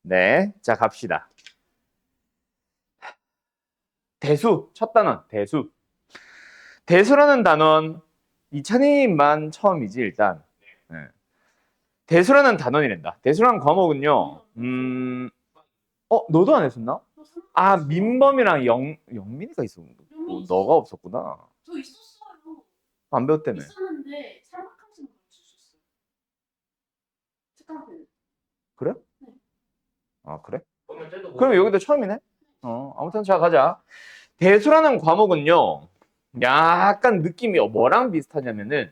네, 자 갑시다. 대수, 첫 단원, 대수. 대수라는 단원, 이찬희만 처음이지, 일단. 네. 대수라는 단원이란다. 대수라는 과목은요, 너도 안 했었나? 아, 민범이랑 영민이가 있었는데. 너가 없었구나. 저 있었어요. 안 배웠다며. 있었는데 삼각함수는 가르쳐줬어요. 특강때. 그래? 네. 아, 그래? 그럼 여기도 처음이네? 아무튼 자, 가자. 대수라는 과목은요, 약간 느낌이 뭐랑 비슷하냐면은,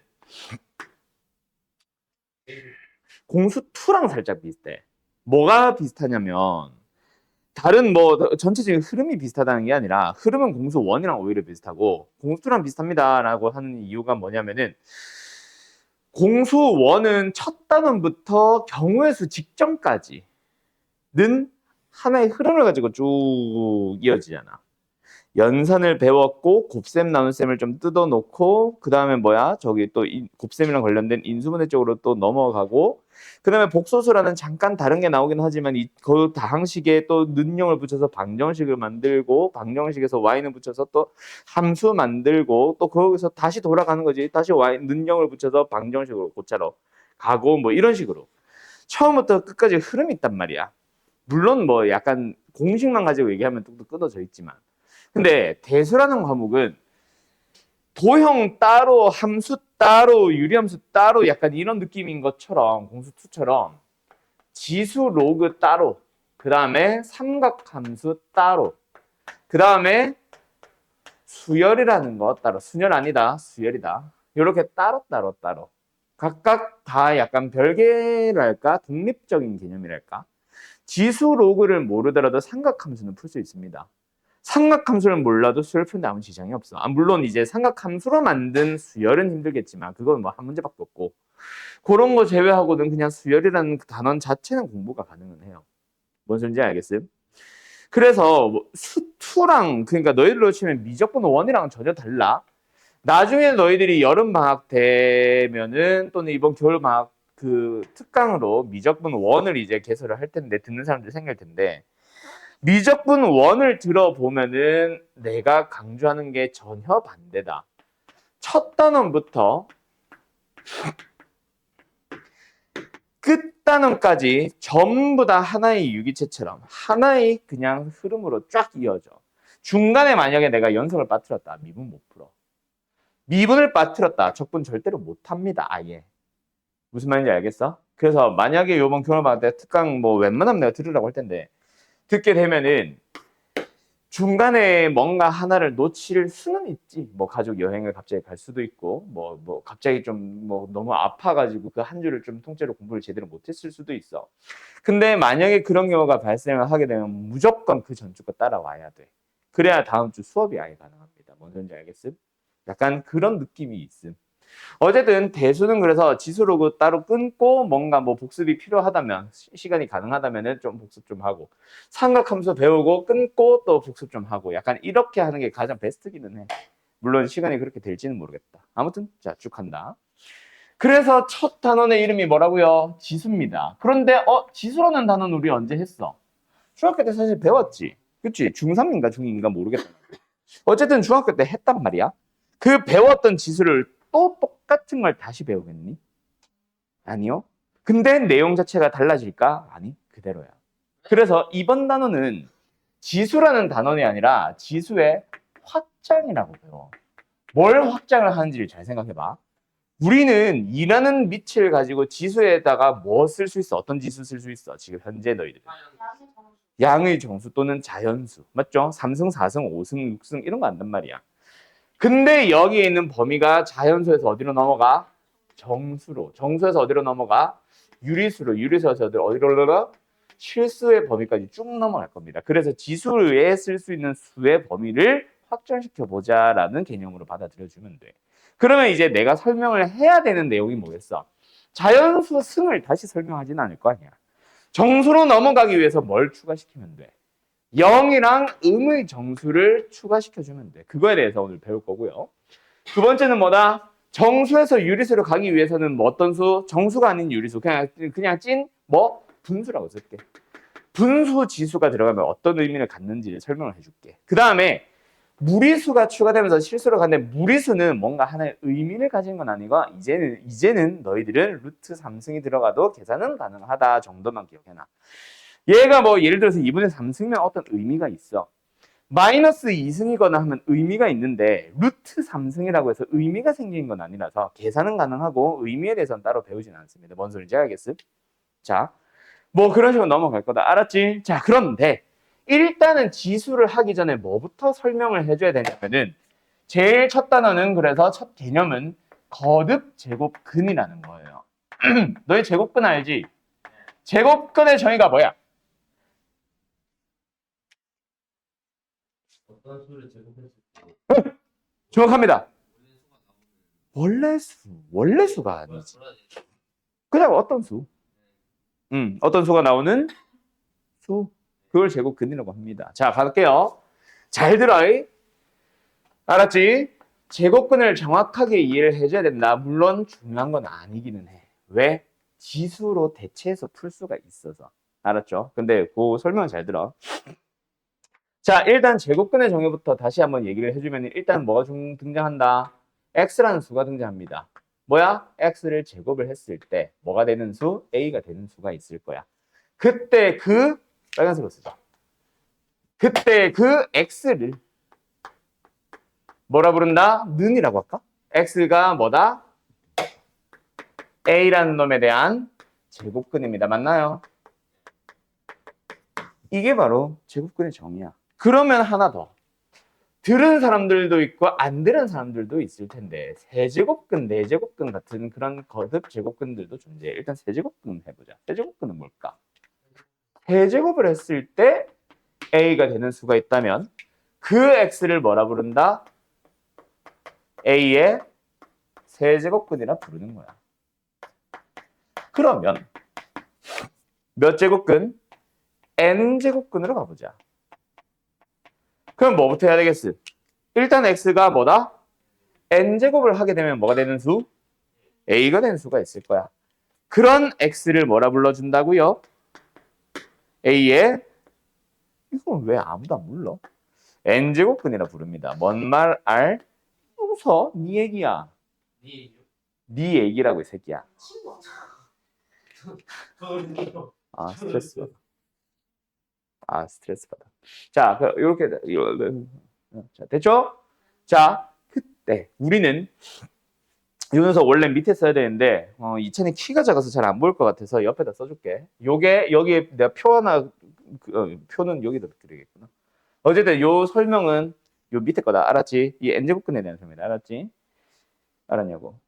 공수2랑 살짝 비슷해. 뭐가 비슷하냐면, 다른 뭐, 전체적인 흐름이 비슷하다는 게 아니라, 흐름은 공수1이랑 오히려 비슷하고, 공수2랑 비슷합니다라고 하는 이유가 뭐냐면은, 공수1은 첫 단원부터 경우의 수 직전까지는 하나의 흐름을 가지고 쭉 이어지잖아. 연산을 배웠고 곱셈 나눗셈을 좀 뜯어놓고 그 다음에 저기 또 곱셈이랑 관련된 인수분해 쪽으로 또 넘어가고 그 다음에 복소수라는 잠깐 다른 게 나오긴 하지만 그 다항식에 또 는형을 붙여서 방정식을 만들고 방정식에서 y는 붙여서 또 함수 만들고 또 거기서 다시 돌아가는 거지. 다시 y 는형을 붙여서 방정식으로 고차로 가고 뭐 이런 식으로 처음부터 끝까지 흐름이 있단 말이야. 물론 뭐 약간 공식만 가지고 얘기하면 뚝뚝 끊어져 있지만 근데 대수라는 과목은 도형 따로, 함수 따로, 유리함수 따로 약간 이런 느낌인 것처럼 공수2처럼 지수 로그 따로, 그 다음에 삼각함수 따로, 그 다음에 수열이라는 거 따로, 수열 아니다, 수열이다. 이렇게 따로 각각 다 약간 별개랄까, 독립적인 개념이랄까. 지수 로그를 모르더라도 삼각함수는 풀 수 있습니다. 삼각함수를 몰라도 수열 푸는데 아무 지장이 없어. 물론 이제 삼각함수로 만든 수열은 힘들겠지만 그건 뭐 한 문제밖에 없고 그런 거 제외하고는 그냥 수열이라는 그 단원 자체는 공부가 가능은 해요. 뭔 소리인지 알겠어요? 그래서 수2랑 그러니까 너희들로 치면 미적분 1이랑 전혀 달라. 나중에 너희들이 여름 방학 되면은 또는 이번 겨울 방학 그 특강으로 미적분 1을 이제 개설을 할 텐데 듣는 사람들 생길 텐데 미적분 1을 들어보면은 내가 강조하는 게 전혀 반대다. 첫 단원부터 끝 단원까지 전부 다 하나의 유기체처럼 하나의 그냥 흐름으로 쫙 이어져. 중간에 만약에 내가 연속을 빠뜨렸다. 미분 못 풀어. 미분을 빠뜨렸다. 적분 절대로 못 합니다. 아예. 무슨 말인지 알겠어? 그래서 만약에 이번 겨울방학 때 특강 뭐 웬만하면 내가 들으라고 할 텐데 듣게 되면은 중간에 뭔가 하나를 놓칠 수는 있지. 뭐 가족 여행을 갑자기 갈 수도 있고, 뭐 갑자기 좀 뭐 너무 아파가지고 그 한 주를 좀 통째로 공부를 제대로 못했을 수도 있어. 근데 만약에 그런 경우가 발생을 하게 되면 무조건 그 전주 거 따라와야 돼. 그래야 다음 주 수업이 아예 가능합니다. 뭔 소리인지 알겠음? 약간 그런 느낌이 있음. 어쨌든 대수는 그래서 지수로그 따로 끊고 뭔가 뭐 복습이 필요하다면 시간이 가능하다면은 좀 복습 좀 하고 삼각함수 배우고 끊고 또 복습 좀 하고 약간 이렇게 하는 게 가장 베스트기는 해. 물론 시간이 그렇게 될지는 모르겠다. 아무튼 자 쭉 한다. 그래서 첫 단원의 이름이 뭐라고요? 지수입니다. 그런데 지수라는 단어는 우리 언제 했어? 중학교 때 사실 배웠지. 그치? 중3인가 중2인가 모르겠다. 어쨌든 중학교 때 했단 말이야. 그 배웠던 지수를 또 똑같은 걸 다시 배우겠니? 아니요. 근데 내용 자체가 달라질까? 아니, 그대로야. 그래서 이번 단어는 지수라는 단원이 아니라 지수의 확장이라고 배워. 뭘 확장을 하는지를 잘 생각해봐. 우리는 일하는 빛을 가지고 지수에다가 뭐 쓸 수 있어? 어떤 지수 쓸 수 있어? 지금 현재 너희들. 양의 정수 또는 자연수. 맞죠? 3승, 4승, 5승, 6승 이런 거 안단 말이야. 근데 여기에 있는 범위가 자연수에서 어디로 넘어가? 정수로. 정수에서 어디로 넘어가? 유리수로. 유리수에서 어디로 넘어가? 실수의 범위까지 쭉 넘어갈 겁니다. 그래서 지수에 쓸 수 있는 수의 범위를 확장시켜 보자라는 개념으로 받아들여주면 돼. 그러면 이제 내가 설명을 해야 되는 내용이 뭐겠어? 자연수 승을 다시 설명하지는 않을 거 아니야. 정수로 넘어가기 위해서 뭘 추가시키면 돼? 0이랑 음의 정수를 추가시켜주면 돼. 그거에 대해서 오늘 배울 거고요. 두 번째는 뭐다? 정수에서 유리수로 가기 위해서는 뭐 어떤 수? 정수가 아닌 유리수. 그냥 찐 분수라고 쓸게. 분수 지수가 들어가면 어떤 의미를 갖는지를 설명을 해줄게. 그 다음에 무리수가 추가되면서 실수로 가는데 무리수는 뭔가 하나의 의미를 가진 건 아니고 이제는 너희들은 루트 3승이 들어가도 계산은 가능하다 정도만 기억해놔. 얘가 뭐 예를 들어서 2분의 3승이면 어떤 의미가 있어. 마이너스 2승이거나 하면 의미가 있는데 루트 3승이라고 해서 의미가 생긴 건 아니라서 계산은 가능하고 의미에 대해서는 따로 배우진 않습니다. 뭔 소리인지 알겠음? 자, 뭐 그런 식으로 넘어갈 거다. 알았지? 자, 그런데 일단은 지수를 하기 전에 뭐부터 설명을 해줘야 되냐면은 제일 첫 단어는 그래서 첫 개념은 거듭 제곱근이라는 거예요. 너희 제곱근 알지? 제곱근의 정의가 뭐야? 어떤 수를 제곱했을 때 정확합니다. 원래 수가 나오는 원래수가 아니지. 뭐라 해야 되지? 그냥 어떤 수. 어떤 수가 나오는 수. 그걸 제곱근이라고 합니다. 자, 갈게요. 잘 들어. 알았지? 제곱근을 정확하게 이해를 해줘야 된다. 물론 중요한 건 아니기는 해. 왜? 지수로 대체해서 풀 수가 있어서. 알았죠? 근데 그 설명 잘 들어. 자, 일단 제곱근의 정의부터 다시 한번 얘기를 해주면 일단 뭐가 등장한다? x라는 수가 등장합니다. 뭐야? x를 제곱을 했을 때 뭐가 되는 수? a가 되는 수가 있을 거야. 그때 그 빨간색으로 쓰죠. 그때 그 x를 뭐라 부른다? 는이라고 할까? x가 뭐다? a라는 놈에 대한 제곱근입니다. 맞나요? 이게 바로 제곱근의 정의야. 그러면 하나 더. 들은 사람들도 있고 안 들은 사람들도 있을 텐데 세제곱근, 네제곱근 같은 그런 거듭 제곱근들도 존재해. 일단 세제곱근 해보자. 세제곱근은 뭘까? 세제곱을 했을 때 a가 되는 수가 있다면 그 x를 뭐라 부른다? a의 세제곱근이라 부르는 거야. 그러면 몇 제곱근? n제곱근으로 가보자. 그럼 뭐부터 해야 되겠어? 일단 x가 뭐다? n제곱을 하게 되면 뭐가 되는 수? a가 되는 수가 있을 거야. 그런 x를 뭐라 불러준다고요? a의 이건 왜 아무도 안 불러? n제곱근이라 부릅니다. 뭔 말 알? 웃어. 네 얘기야. 네 얘기요? 네 얘기라고 이 새끼야. 친구 그걸요. 아 스트레스 받아. 아 스트레스 받아. 자, 이렇게 자, 됐죠? 자, 그때 우리는 이 녀석 원래 밑에 써야 되는데 이찬이 키가 작아서 잘 안 보일 것 같아서 옆에다 써줄게. 요게 여기에 내가 표 하나 표는 여기다 드리겠구나. 어쨌든 요 설명은 요 밑에 거다. 알았지? 이 n제곱근에 대한 설명이다. 알았지? 알았냐고.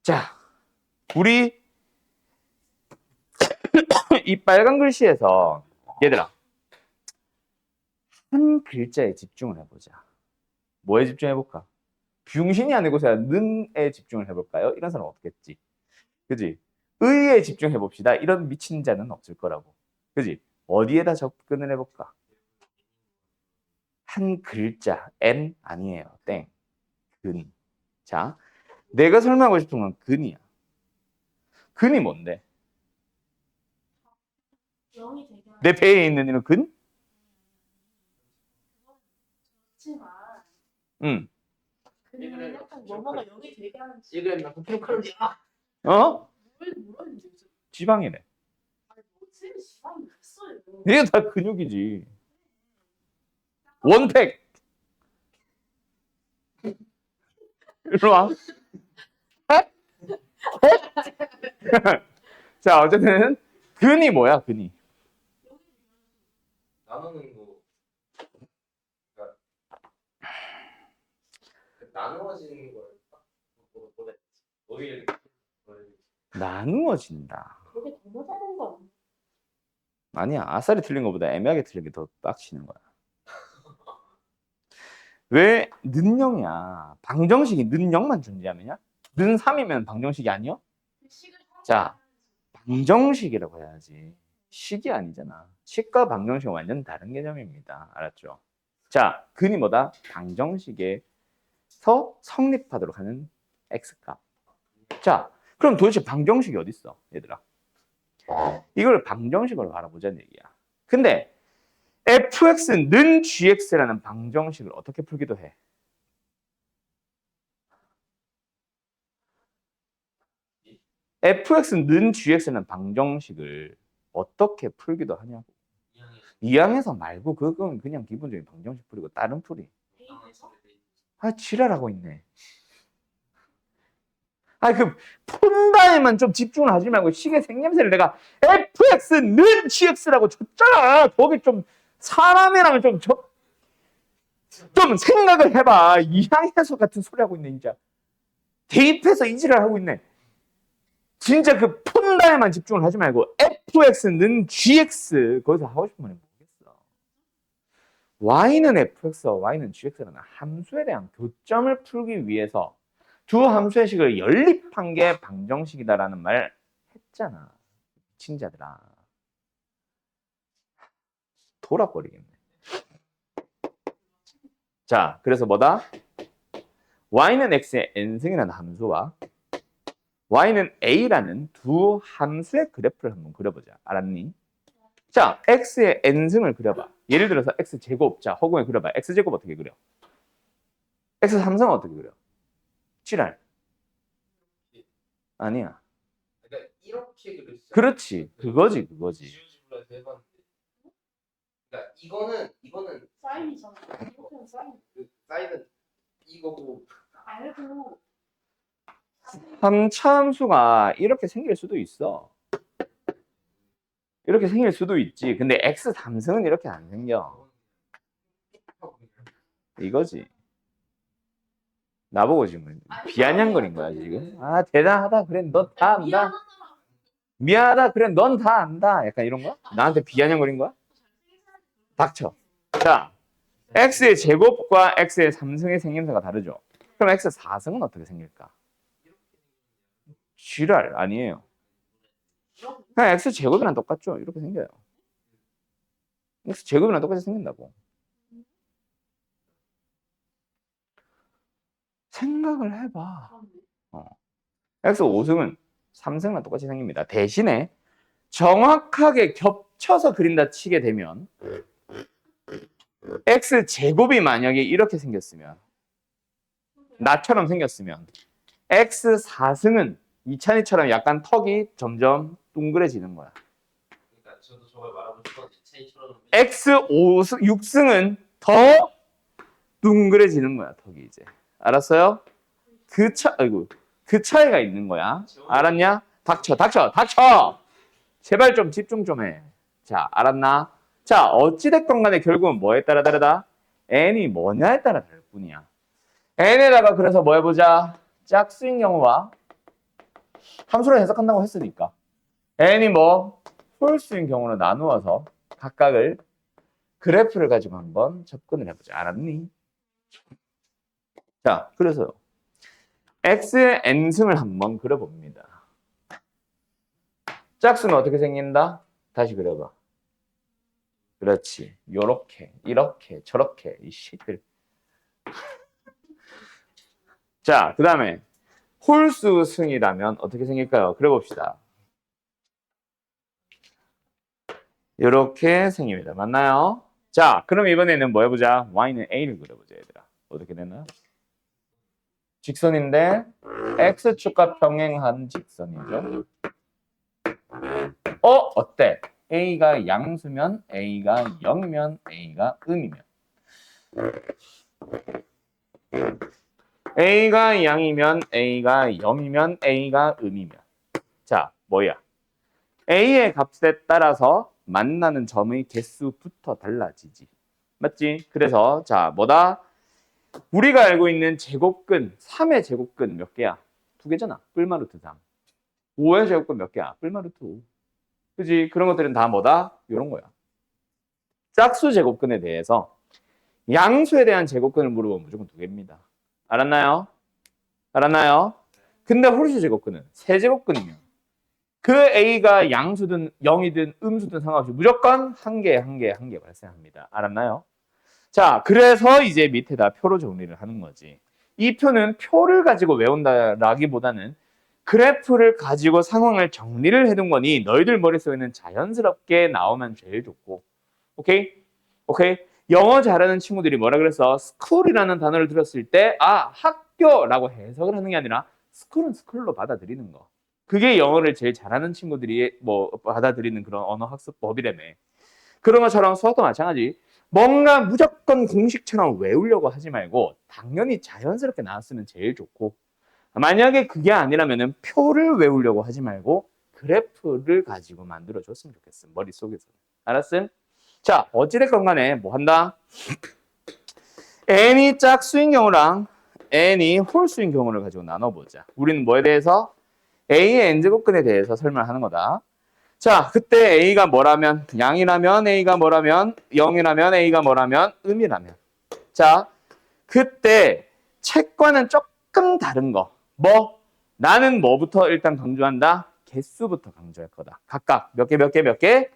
자, 우리 이 빨간 글씨에서 얘들아 한 글자에 집중을 해보자. 뭐에 집중해볼까? 병신이 아니고서 는에 집중을 해볼까요? 이런 사람 없겠지. 그지? 의에 집중해봅시다. 이런 미친 자는 없을 거라고. 그지? 어디에다 접근을 해볼까? 한 글자, n 아니에요. 땡. 근. 자, 내가 설명하고 싶은 건 근이야. 근이 뭔데? 영이 되게 내 배에 있는 이는 근? 하지만 응. 그는 약간 뭐뭐가 영이 되게 하는 지금 나 포켓몬이야. 어? 뭘 물었는지 요즘 지방이네. 아니 뭐지 지방이 있어요. 이게 다 근육이지. 원팩. 일로 와. 자, 어쨌든 근이 뭐야, 근이? 나누는 거. 그러니까 나누어지는 걸 보다 오히려 나누어진다. 그게 너무 다른 거 아니야? 아니야, 아싸리 틀린 것보다 애매하게 틀린 게 더 빡치는 거야. 왜 는영이야? 방정식이 는영만 존재하느냐? 는 3이면 방정식이 아니야? 식을 자, 방정식이라고 해야지. 식이 아니잖아. 식과 방정식은 완전 다른 개념입니다. 알았죠? 자, 근이 뭐다? 방정식에서 성립하도록 하는 x값. 자, 그럼 도대체 방정식이 어디 있어, 얘들아? 이걸 방정식으로 알아보자는 얘기야. 근데 fx는 gx라는 방정식을 어떻게 풀기도 해? fx는 gx라는 방정식을 어떻게 풀기도 하냐고. 이항에서 말고 그건 그냥 기본적인 방정식 풀이고 다른 풀이. 아 지랄하고 있네. 아 그 푼다에만 좀 집중을 하지 말고 시계 생김새를 내가 fx는 gx라고 줬잖아. 거기 좀 사람이라면 좀 생각을 해봐. 이항에서 같은 소리 하고 있네 진짜. 대입해서 이지랄 하고 있네. 진짜 그 푼다에만 집중을 하지 말고 fx는 gx 거기서 하고 싶은 말이 뭐겠어. y는 fx와 y는 gx라는 함수에 대한 교점을 풀기 위해서 두 함수의 식을 연립한 게 방정식이다라는 말 했잖아. 미친 자들아. 돌아버리겠네. 자, 그래서 뭐다? y는 x의 n승이라는 함수와 y는 a라는 두 함수의 그래프를 한번 그려보자. 알았니? 자, x의 n승을 그려봐. 예를 들어서 x제곱. 자, 허공에 그려봐. x제곱 어떻게 그려? x3승 어떻게 그려? 지랄. 아니야. 그러니까 이렇게 그렸어. 그렇지. 그거지. 지우지불에서 해봤는데. 그러니까 이거는 사인이잖아. 이렇게는 사인. 그 사인은 이거고. 알고 3차 함수가 이렇게 생길 수도 있어. 이렇게 생길 수도 있지. 근데 x3승은 이렇게 안 생겨. 이거지. 나보고 지금 비아냥거린 거야 지금. 아 대단하다. 그래 넌 다 안다. 미안하다. 그래 넌 다 안다. 약간 이런 거? 나한테 비아냥거린 거야? 닥쳐. 자, x의 제곱과 x의 3승의 생김새가 다르죠. 그럼 x 4승은 어떻게 생길까? 지랄 아니에요. 그냥 x 제곱이랑 똑같죠. 이렇게 생겨요. x 제곱이랑 똑같이 생긴다고. 생각을 해봐. x 5승은 3승이랑 똑같이 생깁니다. 대신에 정확하게 겹쳐서 그린다 치게 되면 x 제곱이 만약에 이렇게 생겼으면 나처럼 생겼으면 x 4승은 이찬이처럼 약간 턱이 점점 둥그레지는 거야. 그러니까 저도 저걸 말하고 싶었는데 체인처럼. x 6승은 더 둥그레지는 거야, 턱이 이제. 알았어요? 그 차이가 있는 거야. 알았냐? 닥쳐! 제발 좀 집중 좀 해. 자, 알았나? 자, 어찌됐건 간에 결국은 뭐에 따라 다르다? n이 뭐냐에 따라 다를 뿐이야. n에다가 그래서 뭐 해보자? 짝수인 경우와 함수로 해석한다고 했으니까 n이 뭐 홀수인 경우로 나누어서 각각을 그래프를 가지고 한번 접근을 해보자. 알았니? 자, 그래서 x의 n승을 한번 그려봅니다. 짝수는 어떻게 생긴다? 다시 그려봐. 그렇지. 요렇게, 이렇게, 저렇게 이 씨들. 자, 그 다음에 홀수 승이라면 어떻게 생길까요? 그려봅시다. 이렇게 생깁니다. 맞나요? 자, 그럼 이번에는 뭐 해보자? y는 a를 그려보자, 얘들아. 어떻게 되나요? 직선인데 x축과 평행한 직선이죠. 어때? a가 양수면 a가 0이면 a가 음이면 a가 양이면 a가 0이면 a가 음이면 자, 뭐야? a의 값에 따라서 만나는 점의 개수부터 달라지지. 맞지? 그래서 자, 뭐다? 우리가 알고 있는 제곱근 3의 제곱근 몇 개야? 2개잖아. 뿔마루트 3. 5의 제곱근 몇 개야? 뿔마루트 5. 그지? 그런 것들은 다 뭐다? 이런 거야. 짝수 제곱근에 대해서 양수에 대한 제곱근을 물어보면 무조건 2개입니다. 알았나요? 근데 홀수 제곱근은 세제곱근이면 그 a가 양수든 0이든 음수든 상관없이 무조건 한 개 발생합니다. 알았나요? 자, 그래서 이제 밑에다 표로 정리를 하는 거지. 이 표는 표를 가지고 외운다라기보다는 그래프를 가지고 상황을 정리를 해둔 거니 너희들 머릿속에는 자연스럽게 나오면 제일 좋고 오케이? 오케이? 영어 잘하는 친구들이 뭐라 그랬어? school이라는 단어를 들었을 때 학교라고 해석을 하는 게 아니라 school은 school로 받아들이는 거. 그게 영어를 제일 잘하는 친구들이 뭐 받아들이는 그런 언어 학습법이라며. 그런 것처럼 수학도 마찬가지. 뭔가 무조건 공식처럼 외우려고 하지 말고 당연히 자연스럽게 나왔으면 제일 좋고, 만약에 그게 아니라면은 표를 외우려고 하지 말고 그래프를 가지고 만들어 줬으면 좋겠어. 머릿속에서. 알았음? 자, 어찌됐건 간에 뭐 한다? n이 짝수인 경우랑 n이 홀수인 경우를 가지고 나눠보자. 우리는 뭐에 대해서? a의 n제곱근에 대해서 설명하는 거다. 자, 그때 a가 뭐라면, 양이라면 a가 뭐라면, 0이라면 a가 뭐라면, 음이라면. 자, 그때 책과는 조금 다른 거. 뭐? 나는 뭐부터 일단 강조한다? 개수부터 강조할 거다. 각각 몇 개, 몇 개, 몇 개?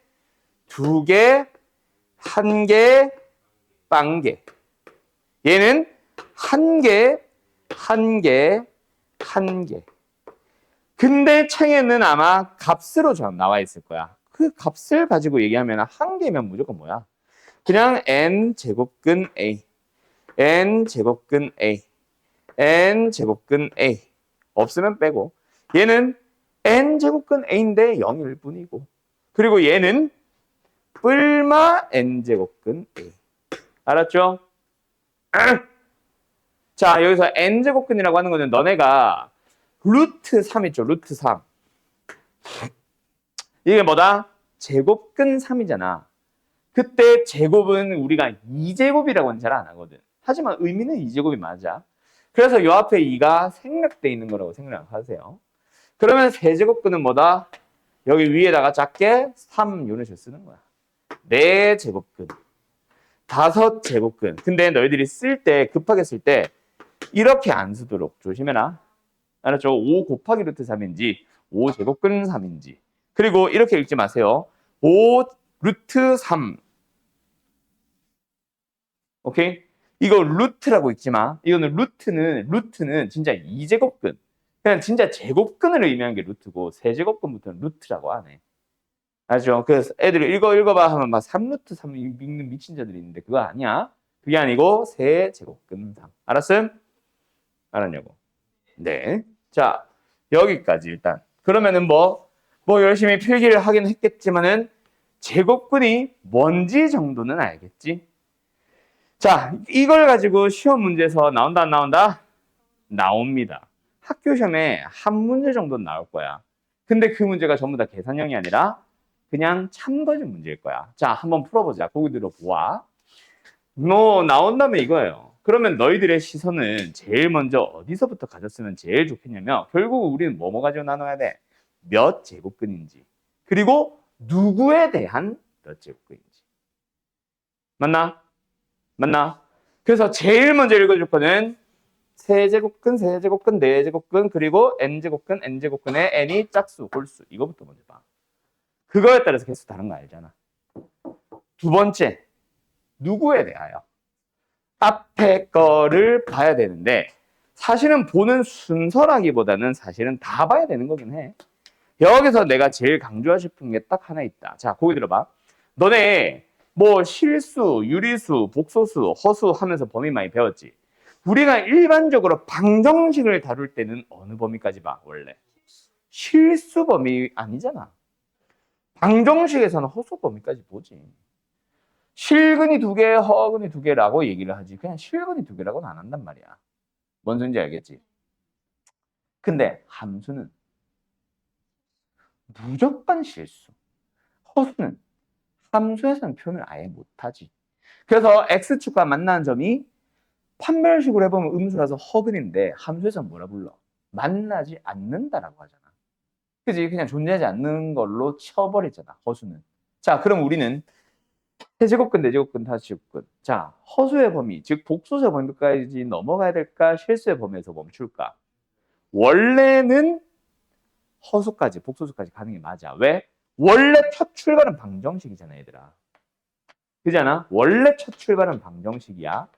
2개, 1개, 빵개. 얘는 1개, 1개, 1개. 근데 책에는 아마 값으로 좀 나와 있을 거야. 그 값을 가지고 얘기하면 1개면 무조건 뭐야? 그냥 n제곱근 a, n제곱근 a, n제곱근 a. 없으면 빼고. 얘는 n제곱근 a인데 0일 뿐이고. 그리고 얘는 뿔마 n제곱근 a. 알았죠? 자, 여기서 n제곱근이라고 하는 거는 너네가 루트 3 있죠? 루트 3. 이게 뭐다? 제곱근 3이잖아. 그때 제곱은 우리가 2제곱이라고는 잘 안 하거든. 하지만 의미는 2제곱이 맞아. 그래서 요 앞에 2가 생략돼 있는 거라고 생각하세요. 그러면 세제곱근은 뭐다? 여기 위에다가 작게 3 유닛을 쓰는 거야. 4제곱근, 5제곱근. 근데 너희들이 쓸 때, 급하게 쓸 때 이렇게 안 쓰도록 조심해라. 알았죠? 5 곱하기 루트 3인지 5제곱근 3인지. 그리고 이렇게 읽지 마세요. 5 루트 3. 오케이? 이거 루트라고 읽지 마. 이거는 루트는 진짜 2제곱근. 그냥 진짜 제곱근을 의미하는 게 루트고, 세제곱근부터는 루트라고 하네. 알죠? 그래서 애들이 읽어봐 하면 막 3루트 3 읽는 미친 자들이 있는데 그거 아니야. 그게 아니고 세제곱근 3. 알았음? 알았냐고? 네. 자, 여기까지 일단. 그러면은 뭐 열심히 필기를 하긴 했겠지만은 제곱근이 뭔지 정도는 알겠지? 자, 이걸 가지고 시험 문제에서 나온다 안 나온다? 나옵니다. 학교 시험에 한 문제 정도는 나올 거야. 근데 그 문제가 전부 다 계산형이 아니라 그냥 참고집 문제일 거야. 자, 한번 풀어보자. 고기 들어보아. 뭐 나온다면 이거예요. 그러면 너희들의 시선은 제일 먼저 어디서부터 가졌으면 제일 좋겠냐면, 결국 우리는 뭐 가지고 나눠야 돼? 몇 제곱근인지, 그리고 누구에 대한 몇 제곱근인지. 맞나? 그래서 제일 먼저 읽어줄 거는 세제곱근, 세제곱근, 네제곱근, 그리고 n제곱근, n제곱근의 n이 짝수, 홀수. 이거부터 먼저 봐. 그거에 따라서 개수 다른 거 알잖아. 두 번째, 누구에 대하여? 앞에 거를 봐야 되는데, 사실은 보는 순서라기보다는 사실은 다 봐야 되는 거긴 해. 여기서 내가 제일 강조하고 싶은 게 딱 하나 있다. 자, 거기 들어봐. 너네 뭐 실수, 유리수, 복소수, 허수 하면서 범위 많이 배웠지? 우리가 일반적으로 방정식을 다룰 때는 어느 범위까지 봐, 원래? 실수 범위 아니잖아. 방정식에서는 허수 범위까지 보지. 실근이 2개, 허근이 2개라고 얘기를 하지. 그냥 실근이 2개라고는 안 한단 말이야. 뭔 소리인지 알겠지? 근데 함수는 무조건 실수. 허수는 함수에서는 표현을 아예 못하지. 그래서 x축과 만나는 점이 판별식으로 해보면 음수라서 허근인데 함수에서는 뭐라 불러? 만나지 않는다라고 하잖아. 그지? 그냥 존재하지 않는 걸로 쳐버리잖아, 허수는. 자, 그럼 우리는 세제곱근, 네제곱근, 다제곱근. 자, 허수의 범위, 즉 복소수의 범위까지 넘어가야 될까? 실수의 범위에서 멈출까? 원래는 허수까지, 복소수까지 가는 게 맞아. 왜? 원래 첫 출발은 방정식이잖아, 얘들아. 그잖아? 원래 첫 출발은 방정식이야.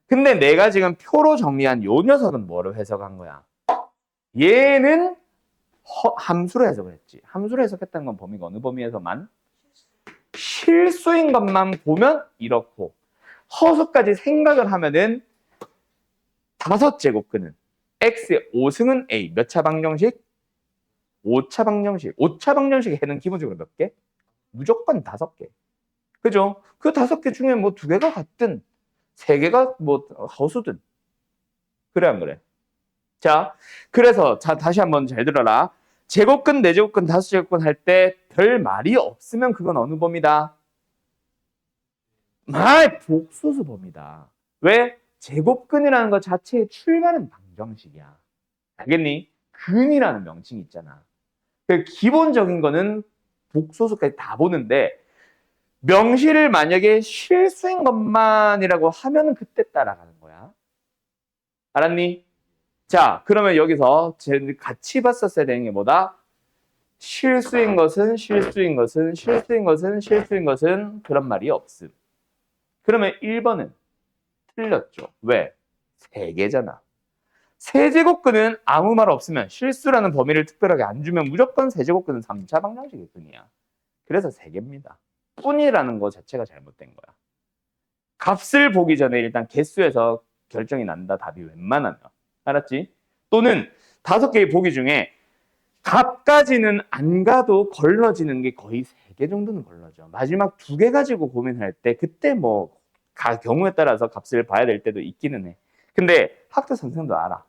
근데 내가 지금 표로 정리한 요 녀석은 뭐로 해석한 거야? 얘는 함수로 해석을 했지. 함수로 해석했다는 건 범위가 어느 범위에서만? 실수인 것만 보면 이렇고 허수까지 생각을 하면은 5제곱근은 x의 5승은 a 몇 차 방정식? 5차 방정식. 5차 방정식 해는 기본적으로 몇 개? 무조건 5개. 그죠? 그 5개 중에 뭐 2개가 같든 3개가 뭐 허수든. 그래 안 그래? 자, 그래서 자 다시 한번 잘 들어라. 제곱근, 4제곱근, 5제곱근 할 때 별 말이 없으면 그건 어느 범위다? 복소수 범위다. 왜? 제곱근이라는 것 자체의 출발은 방정식이야. 알겠니? 근이라는 명칭이 있잖아. 그 기본적인 거는 복소수까지 다 보는데 명시를 만약에 실수인 것만이라고 하면 그때 따라가는 거야. 알았니? 자, 그러면 여기서 같이 봤었어야 되는 게 뭐다? 실수인 것은 실수인 것은 실수인 것은 실수인 것은 그런 말이 없음. 그러면 1번은 틀렸죠. 왜? 3개잖아. 세제곱근은 아무 말 없으면 실수라는 범위를 특별하게 안 주면 무조건 세제곱근은 3차 방정식의 근이야. 그래서 3개입니다. 뿐이라는 거 자체가 잘못된 거야. 값을 보기 전에 일단 개수에서 결정이 난다. 답이 웬만하면. 알았지? 또는 5개의 보기 중에 값까지는 안 가도 걸러지는 게 거의 3개 정도는 걸러져. 마지막 2개 가지고 고민할 때 그때 뭐 경우에 따라서 값을 봐야 될 때도 있기는 해. 근데 학교 선생도 알아.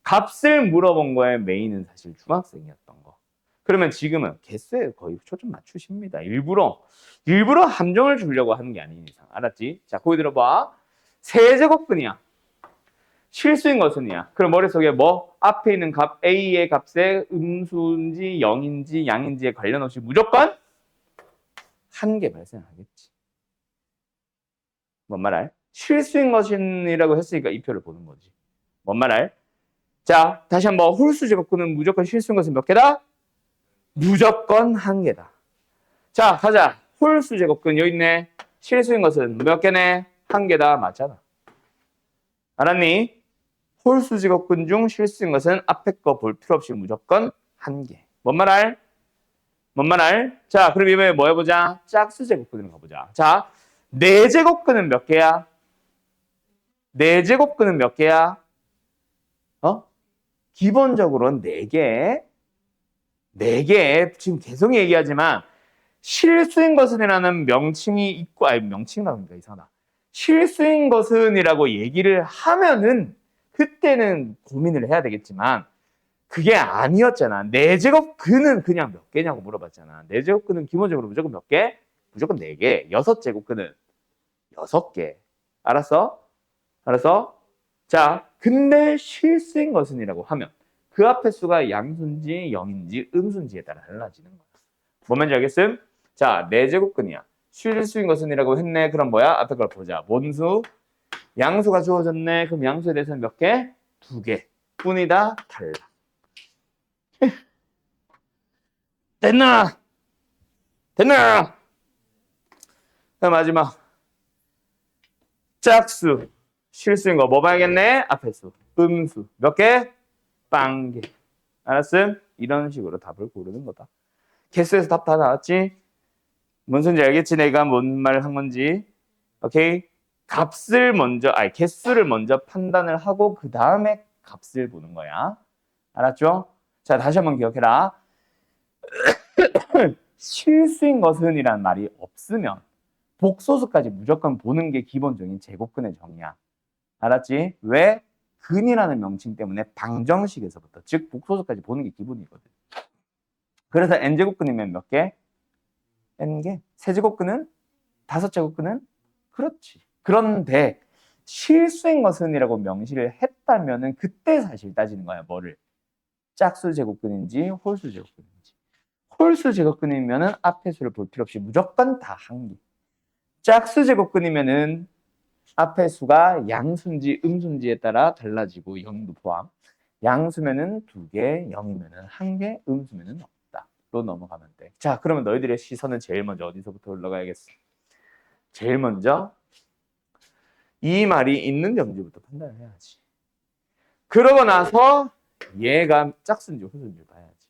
값을 물어본 거에 메인은 사실 중학생이었던 거. 그러면 지금은 개수에 거의 초점 맞추십니다. 일부러 함정을 주려고 하는 게 아닌 이상. 알았지? 자, 거기 들어봐. 세제곱근이야. 실수인 것은이야. 그럼 머릿속에 뭐? 앞에 있는 값 A의 값에 음수인지 0인지 양인지에 관련 없이 무조건 1개 발생하겠지. 뭔 말할? 실수인 것이라고 했으니까 이 표를 보는 거지. 뭔 말할? 자, 다시 한번 홀수 제곱근은 무조건 실수인 것은 몇 개다? 무조건 1개다. 자, 가자. 홀수 제곱근 여기 있네. 실수인 것은 몇 개네? 1개다. 맞잖아. 알았니? 홀수 제곱근 중 실수인 것은 앞에 거 볼 필요 없이 무조건 1개. 뭔 말할? 뭔 말할? 자, 그럼 이번에 뭐 해보자? 짝수 제곱근으로 가보자. 자, 4제곱근은 몇 개야? 4제곱근은 몇 개야? 기본적으로는 4개. 4개. 지금 계속 얘기하지만 실수인 것은이라는 명칭이 있고, 아니 명칭이라고 하니까 이상하다. 실수인 것은이라고 얘기를 하면은 그때는 고민을 해야 되겠지만 그게 아니었잖아. 4제곱근은 그냥 몇 개냐고 물어봤잖아. 4제곱근은 기본적으로 무조건 몇 개? 무조건 4개. 6제곱근은 6개. 알았어? 알았어? 자, 근데 실수인 것은이라고 하면 그 앞에 수가 양수인지 0인지 음수인지에 따라 달라지는 거야. 뭔 말인지 알겠음? 자, 4제곱근이야. 실수인 것은이라고 했네. 그럼 뭐야? 앞에 걸 보자. 뭔수? 양수가 주어졌네. 그럼 양수에 대해서는 몇 개? 2개. 뿐이다. 달라. 됐나? 됐나? 자, 마지막. 짝수. 실수인 거 뭐 봐야겠네? 앞에 수. 음수. 몇 개? 빵개. 알았음? 이런 식으로 답을 고르는 거다. 개수에서 답 다 나왔지? 뭔 소리인지 알겠지? 내가 뭔 말 한 건지. 오케이? 값을 먼저, 개수를 먼저 판단을 하고 그 다음에 값을 보는 거야. 알았죠? 자, 다시 한번 기억해라. 실수인 것은 이란 말이 없으면 복소수까지 무조건 보는 게 기본적인 제곱근의 정의야. 알았지? 왜? 근이라는 명칭 때문에 방정식에서부터, 즉 복소수까지 보는 게 기본이거든. 그래서 n제곱근이면 몇 개? n개. 세제곱근은? 5제곱근은? 그렇지. 그런데 실수인 것은이라고 명시를 했다면은 그때 사실 따지는 거야. 뭐를? 짝수 제곱근인지 홀수 제곱근인지. 홀수 제곱근이면은 앞에 수를 볼 필요 없이 무조건 다 1개. 짝수 제곱근이면은 앞에 수가 양수인지 음수인지에 따라 달라지고 0도 포함. 양수면은 2개, 0이면은 1개, 음수면은 없다. 로 넘어가면 돼. 자, 그러면 너희들의 시선은 제일 먼저 어디서부터 올라가야겠어? 제일 먼저 이 말이 있는 점지부터 판단을 해야지. 그러고 나서 얘가 짝수인지 홀수인지 봐야지.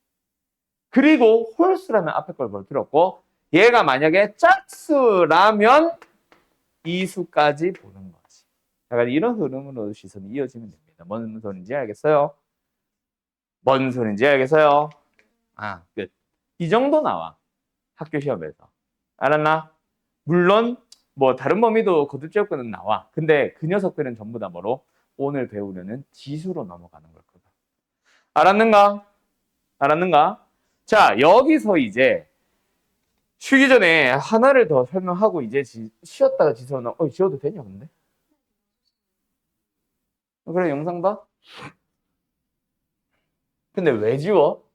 그리고 홀수라면 앞에 걸 볼 필요 없고 얘가 만약에 짝수라면 이 수까지 보는 거지. 약간 이런 흐름으로 시선이 이어지면 됩니다. 뭔 소린지 알겠어요? 뭔 소린지 알겠어요? 아, 끝. 이 정도 나와. 학교 시험에서. 알았나? 물론 뭐 다른 범위도 거듭제곱근은 나와. 근데 그 녀석들은 전부 다 뭐로? 오늘 배우려는 지수로 넘어가는 걸 거다. 알았는가? 알았는가? 자, 여기서 이제 쉬기 전에 하나를 더 설명하고 이제 쉬었다가 지수로 쉬어도 되냐 근데? 그래 영상 봐? 근데 왜 지워?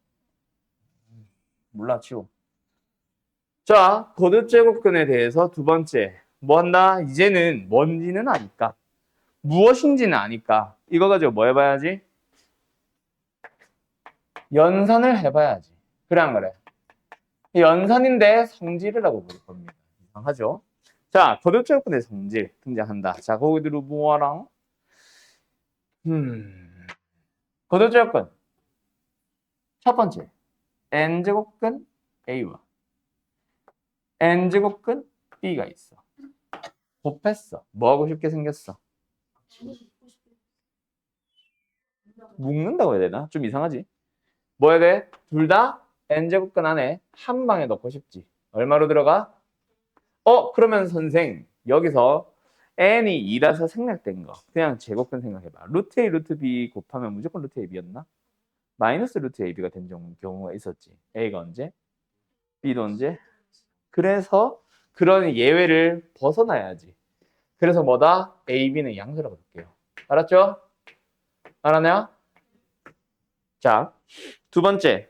몰라 지워. 자, 거듭제곱근에 대해서 두 번째 뭐 한다? 이제는 뭔지는 아니까 무엇인지는 아니까 이거 가지고 뭐 해봐야지? 연산을 해봐야지. 그래 안 그래? 연산인데 성질이라고 부를 겁니다. 이상하죠? 자, 거듭제곱근의 성질 등장한다. 자, 거기들로 뭐하랑? 거듭제곱근 첫 번째 n제곱근 a와 n제곱근 b가 있어. 곱했어. 뭐하고 싶게 생겼어? 묶는다고 해야 되나? 좀 이상하지? 뭐 해야 돼? 둘 다 n제곱근 안에 한 방에 넣고 싶지. 얼마로 들어가? 그러면 선생 여기서 n이 2라서 생략된 거 그냥 제곱근 생각해봐. 루트 a 루트 b 곱하면 무조건 루트 ab였나? 마이너스 루트 ab가 된 경우가 있었지. a가 언제? b도 언제? 그래서 그런 예외를 벗어나야지. 그래서 뭐다? a, b는 양수라고 볼게요. 알았죠? 알았냐? 자, 두 번째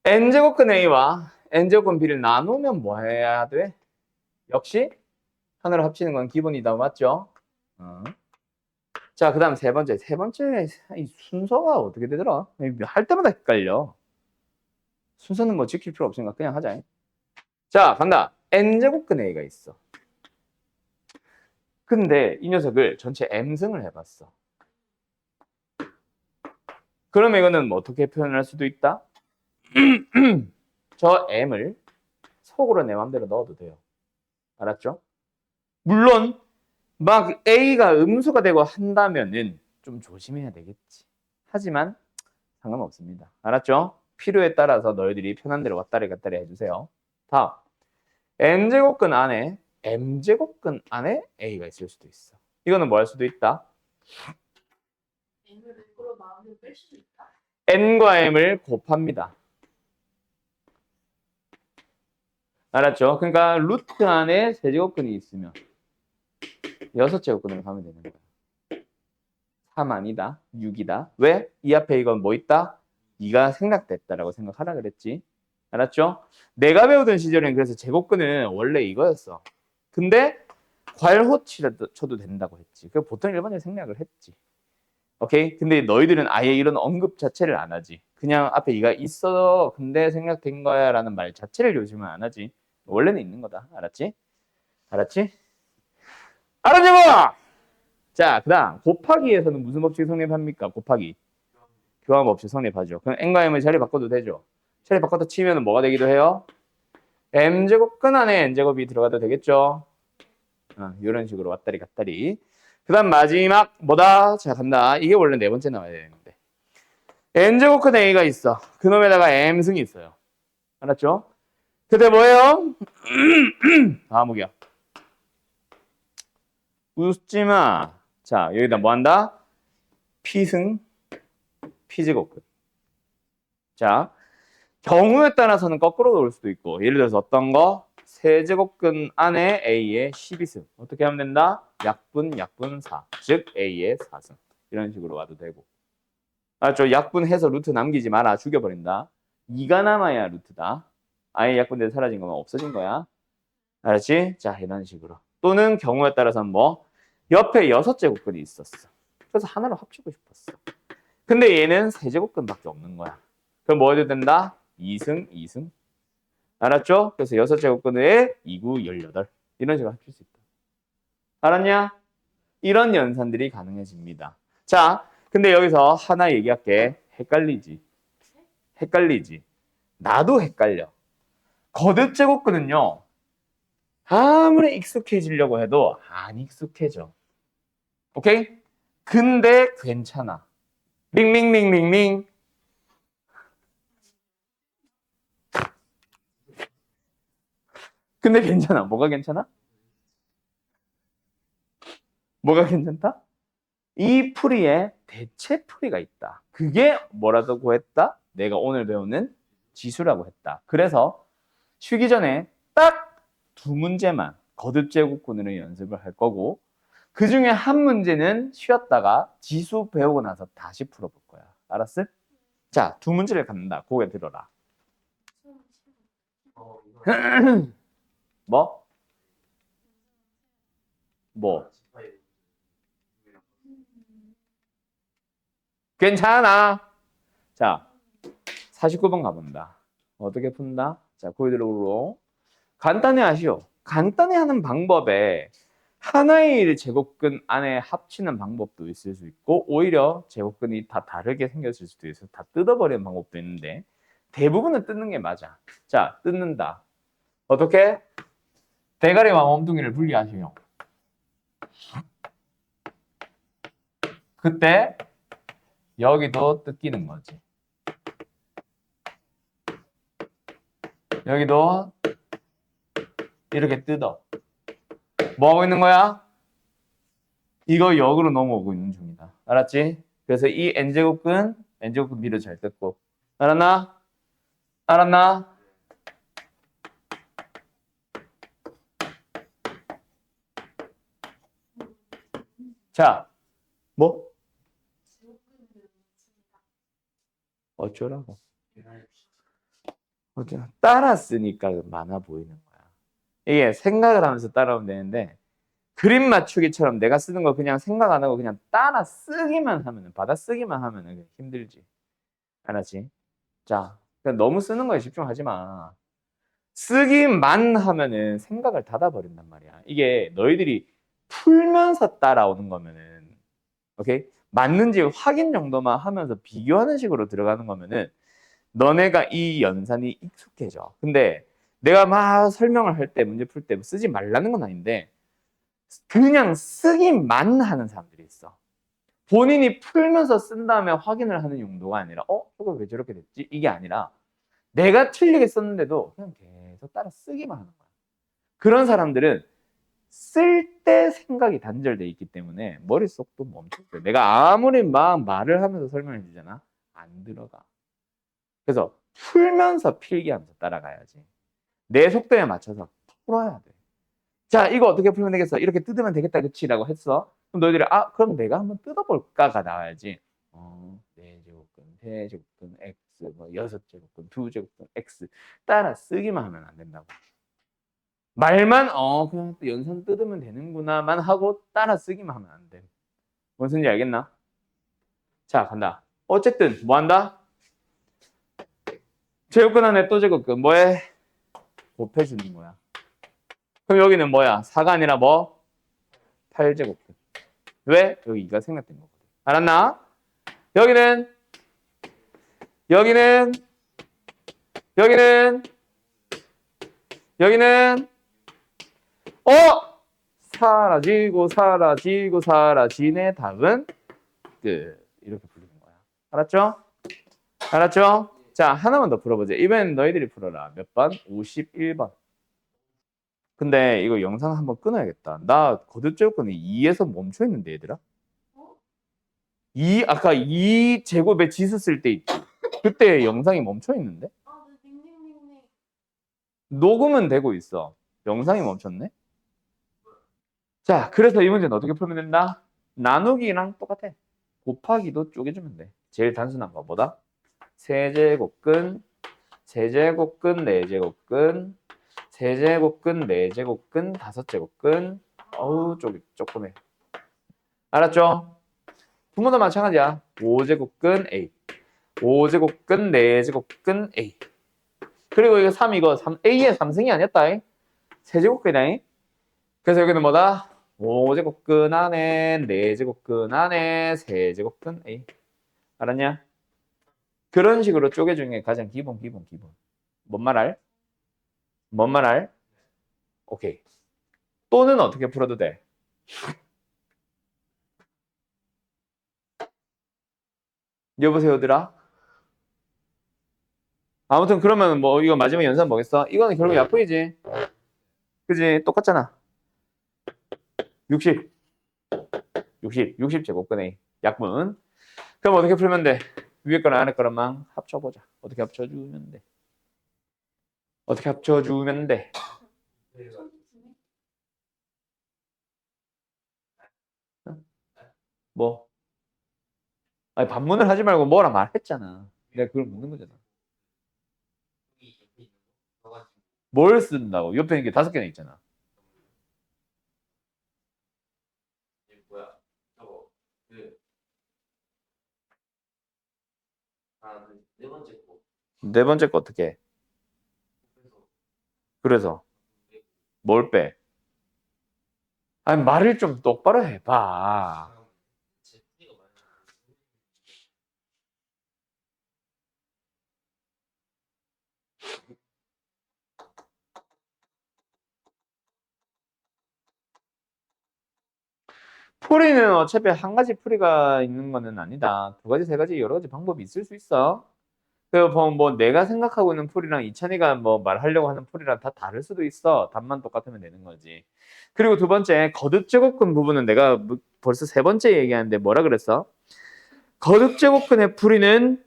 n제곱근 a와 n제곱근 b를 나누면 뭐 해야 돼? 역시 하나로 합치는 건 기본이다. 맞죠? 자, 그 다음 세 번째 이 순서가 어떻게 되더라? 할 때마다 헷갈려. 순서는 뭐 지킬 필요 없으니까 그냥 하자. 자, 간다. n제곱근 a가 있어. 근데 이 녀석을 전체 m승을 해봤어. 그러면 이거는 뭐 어떻게 표현할 수도 있다? 저 m을 속으로 내 맘대로 넣어도 돼요. 알았죠? 물론 막 a가 음수가 되고 한다면은 좀 조심해야 되겠지. 하지만 상관없습니다. 알았죠? 필요에 따라서 너희들이 편한 대로 왔다리 갔다리 해주세요. 다음 n제곱근 안에 m제곱근 안에 a가 있을 수도 있어. 이거는 뭐 할 수도 있다? N을 100% 마음대로 뺄 수도 있다. n과 m을 곱합니다. 알았죠? 그러니까 루트 안에 세제곱근이 있으면 6제곱근으로 가면 되는 거야. 3 아니다. 6이다. 왜? 이 앞에 이건 뭐 있다? 2가 생략됐다라고 생각하라 그랬지. 알았죠? 내가 배우던 시절엔 그래서 제곱근은 원래 이거였어. 근데 괄호치라도 쳐도 된다고 했지. 그 보통 일반적으로 생략을 했지. 오케이? 근데 너희들은 아예 이런 언급 자체를 안 하지. 그냥 앞에 이가 있어. 근데 생략된 거야 라는 말 자체를 요즘은 안 하지. 원래는 있는 거다. 알았지? 알았지? 알았지 뭐! 자, 그 다음 곱하기에서는 무슨 법칙 성립합니까? 곱하기. 교환 법칙 성립하죠. 그럼 n과 m을 자리 바꿔도 되죠. 자리 바꿔서 치면 뭐가 되기도 해요? m제곱근 안에 n제곱이 들어가도 되겠죠. 이런 식으로 왔다리 갔다리. 그 다음 마지막 뭐다? 자, 간다. 이게 원래 네 번째 나와야 되는데 n제곱근 a가 있어. 그놈에다가 m승이 있어요. 알았죠? 그때 뭐예요? 다음이야. 웃지마. 자, 여기다 뭐 한다? p승 p제곱근. 자, 경우에 따라서는 거꾸로 올 수도 있고, 예를 들어서 어떤 거? 세제곱근 안에 a의 12승. 어떻게 하면 된다? 약분 4. 즉 a의 4승. 이런 식으로 와도 되고. 알았죠? 약분해서 루트 남기지 마라. 죽여버린다. 2가 남아야 루트다. 아예 약분돼서 사라진 거면 없어진 거야. 알았지? 자, 이런 식으로. 또는 경우에 따라서는 뭐? 옆에 6제곱근이 있었어. 그래서 하나로 합치고 싶었어. 근데 얘는 세제곱근밖에 없는 거야. 그럼 뭐 해도 된다? 2승. 알았죠? 그래서 6제곱근에 2구 18. 이런 식으로 합칠 수 있다. 알았냐? 이런 연산들이 가능해집니다. 자, 근데 여기서 하나 얘기할게. 헷갈리지? 나도 헷갈려. 거듭 제곱근은요. 아무리 익숙해지려고 해도 안 익숙해져. 오케이? 근데 괜찮아. 밍밍밍밍밍. 근데 괜찮아. 뭐가 괜찮아? 뭐가 괜찮다? 이 풀이에 대체 풀이가 있다. 그게 뭐라고 했다? 내가 오늘 배우는 지수라고 했다. 그래서 쉬기 전에 딱 두 문제만 거듭 제곱근으로 연습을 할 거고 그 중에 한 문제는 쉬었다가 지수 배우고 나서 다시 풀어볼 거야. 알았어? 자, 두 문제를 갖는다. 고개 들어라. 이거 뭐? 뭐? 괜찮아. 자, 49번 가본다. 어떻게 푼다? 자, 고개 들어오로. 간단히 하시오. 간단히 하는 방법에 하나의 제곱근 안에 합치는 방법도 있을 수 있고 오히려 제곱근이 다 다르게 생겼을 수도 있어. 다 뜯어버리는 방법도 있는데 대부분은 뜯는 게 맞아. 자, 뜯는다. 어떻게? 대가리와 몸뚱이를 분리하시오. 그때 여기도 뜯기는 거지. 여기도 이렇게 뜯어. 뭐 하고 있는 거야? 이거 역으로 넘어오고 있는 중이다. 알았지? 그래서 이 n제곱근 미를 잘 뜯고. 알았나? 알았나? 자, 뭐? 어쩌라고? 따라쓰니까 많아 보이는 거야. 이게 생각을 하면서 따라오면 되는데 그림 맞추기처럼 내가 쓰는 거 그냥 생각 안 하고 그냥 따라 쓰기만 하면은 받아 쓰기만 하면은 힘들지. 알았지? 자, 그냥 너무 쓰는 거에 집중하지 마. 쓰기만 하면은 생각을 닫아버린단 말이야. 이게 너희들이 풀면서 따라오는 거면은, 오케이? 맞는지 확인 정도만 하면서 비교하는 식으로 들어가는 거면은 너네가 이 연산이 익숙해져. 근데 내가 막 설명을 할 때, 문제 풀 때 쓰지 말라는 건 아닌데 그냥 쓰기만 하는 사람들이 있어. 본인이 풀면서 쓴 다음에 확인을 하는 용도가 아니라 저거 왜 저렇게 됐지? 이게 아니라 내가 틀리게 썼는데도 그냥 계속 따라 쓰기만 하는 거야. 그런 사람들은 쓸 때 생각이 단절돼 있기 때문에 머릿속도 멈췄어요. 내가 아무리 막 말을 하면서 설명해 주잖아. 안 들어가. 그래서 풀면서 필기하면서 따라가야지. 내 속도에 맞춰서 풀어야 돼. 자, 이거 어떻게 풀면 되겠어? 이렇게 뜯으면 되겠다, 그치? 라고 했어. 그럼 너희들이, 그럼 내가 한번 뜯어볼까가 나와야지. 네 제곱근, 세 제곱근, x, 뭐 여섯 제곱근, 두 제곱근, x 따라 쓰기만 하면 안 된다고. 말만, 그냥 또 연산 뜯으면 되는구나만 하고 따라 쓰기만 하면 안 돼. 무슨 소리인지 알겠나? 자, 간다. 어쨌든, 뭐 한다? 제곱근 안에 또 제곱근, 뭐해? 곱해주는 거야. 그럼 여기는 뭐야? 4가 아니라 뭐? 8제곱근. 왜? 여기 2가 생략된 거거든. 알았나? 여기는 여기는 여기는 여기는 사라지고 사라지고 사라지네. 답은 끝. 이렇게 부르는 거야. 알았죠? 알았죠? 자, 하나만 더 풀어보자. 이번엔 너희들이 풀어라. 몇 번? 51번. 근데 이거 영상 한번 끊어야겠다. 나 거듭제곱근이 2에서 멈춰 있는데 얘들아. 아까 2 제곱에 지수 쓸 때 있지. 그때 영상이 멈춰 있는데? 네, 닝닝닝닝. 녹음은 되고 있어. 영상이 멈췄네? 자, 그래서 이 문제는 어떻게 풀면 된다? 나누기랑 똑같아. 곱하기도 쪼개주면 돼. 제일 단순한 거 뭐다? 세제곱근, 세제곱근, 네제곱근, 세제곱근, 네제곱근, 다섯제곱근. 어우, 조금해. 알았죠? 부모도 마찬가지야. 5제곱근 A. 5제곱근, 네제곱근 A. 그리고 이거 3 A의 3승이 아니었다. 세제곱근이다. 그래서 여기는 뭐다? 5제곱근 안에 4제곱근 안에 세제곱근 A. 알았냐? 그런 식으로 쪼개주는 게 가장 기본. 뭔 말할? 뭔 말 알? 오케이. 또는 어떻게 풀어도 돼? 여보세요들아? 아무튼 그러면 뭐 이거 마지막 연산 뭐겠어? 이거는 결국 약분이지. 그지? 똑같잖아. 60. 60 제곱근의 약분. 그럼 어떻게 풀면 돼? 위에 거랑 아래 거랑만 합쳐보자. 어떻게 합쳐주면 돼? 어떻게 합쳐주면 돼? 뭐? 아니 반문을 하지 말고 뭐라 말했잖아. 내가 그걸 묻는 거잖아. 뭘 쓴다고? 옆에 있는 게 5개나 있잖아. 뭐야? 저거 그 네 번째 거. 네 번째 거 어떻게 해? 그래서 뭘 빼? 아니 말을 좀 똑바로 해봐. 제 풀이가 많이 풀이는 어차피 한 가지 풀이가 있는 거는 아니다. 2가지, 3가지 여러 가지 방법이 있을 수 있어. 뭐 내가 생각하고 있는 풀이랑 이찬이가 뭐 말하려고 하는 풀이랑 다 다를 수도 있어. 답만 똑같으면 되는 거지. 그리고 2번째 거듭 제곱근 부분은 내가 벌써 3번째 얘기하는데 뭐라 그랬어? 거듭 제곱근의 풀이는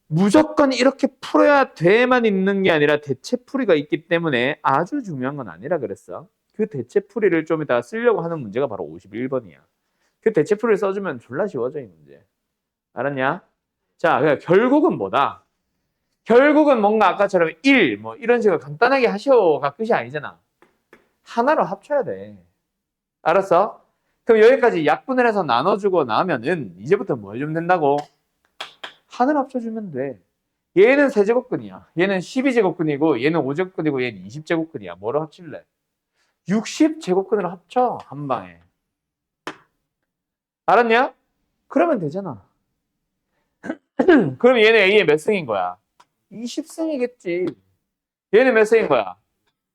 무조건 이렇게 풀어야 돼만 있는 게 아니라 대체 풀이가 있기 때문에 아주 중요한 건 아니라 그랬어. 그 대체 풀이를 좀 이따 쓰려고 하는 문제가 바로 51번이야. 그 대체 풀이를 써주면 졸라 쉬워져 이 문제. 알았냐? 자, 그러니까 결국은 뭐다? 결국은 뭔가 아까처럼 1, 뭐 이런 식으로 간단하게 하셔가 끝이 아니잖아. 하나로 합쳐야 돼. 알았어? 그럼 여기까지 약분을 해서 나눠주고 나면은 이제부터 뭐 해주면 된다고? 하나로 합쳐주면 돼. 얘는 세제곱근이야. 얘는 12제곱근이고 얘는 5제곱근이고 얘는 20제곱근이야. 뭐로 합칠래? 60제곱근으로 합쳐 한 방에. 알았냐? 그러면 되잖아. 그럼 얘는 A의 몇 승인 거야? 20승이겠지. 얘는 몇 승인 거야?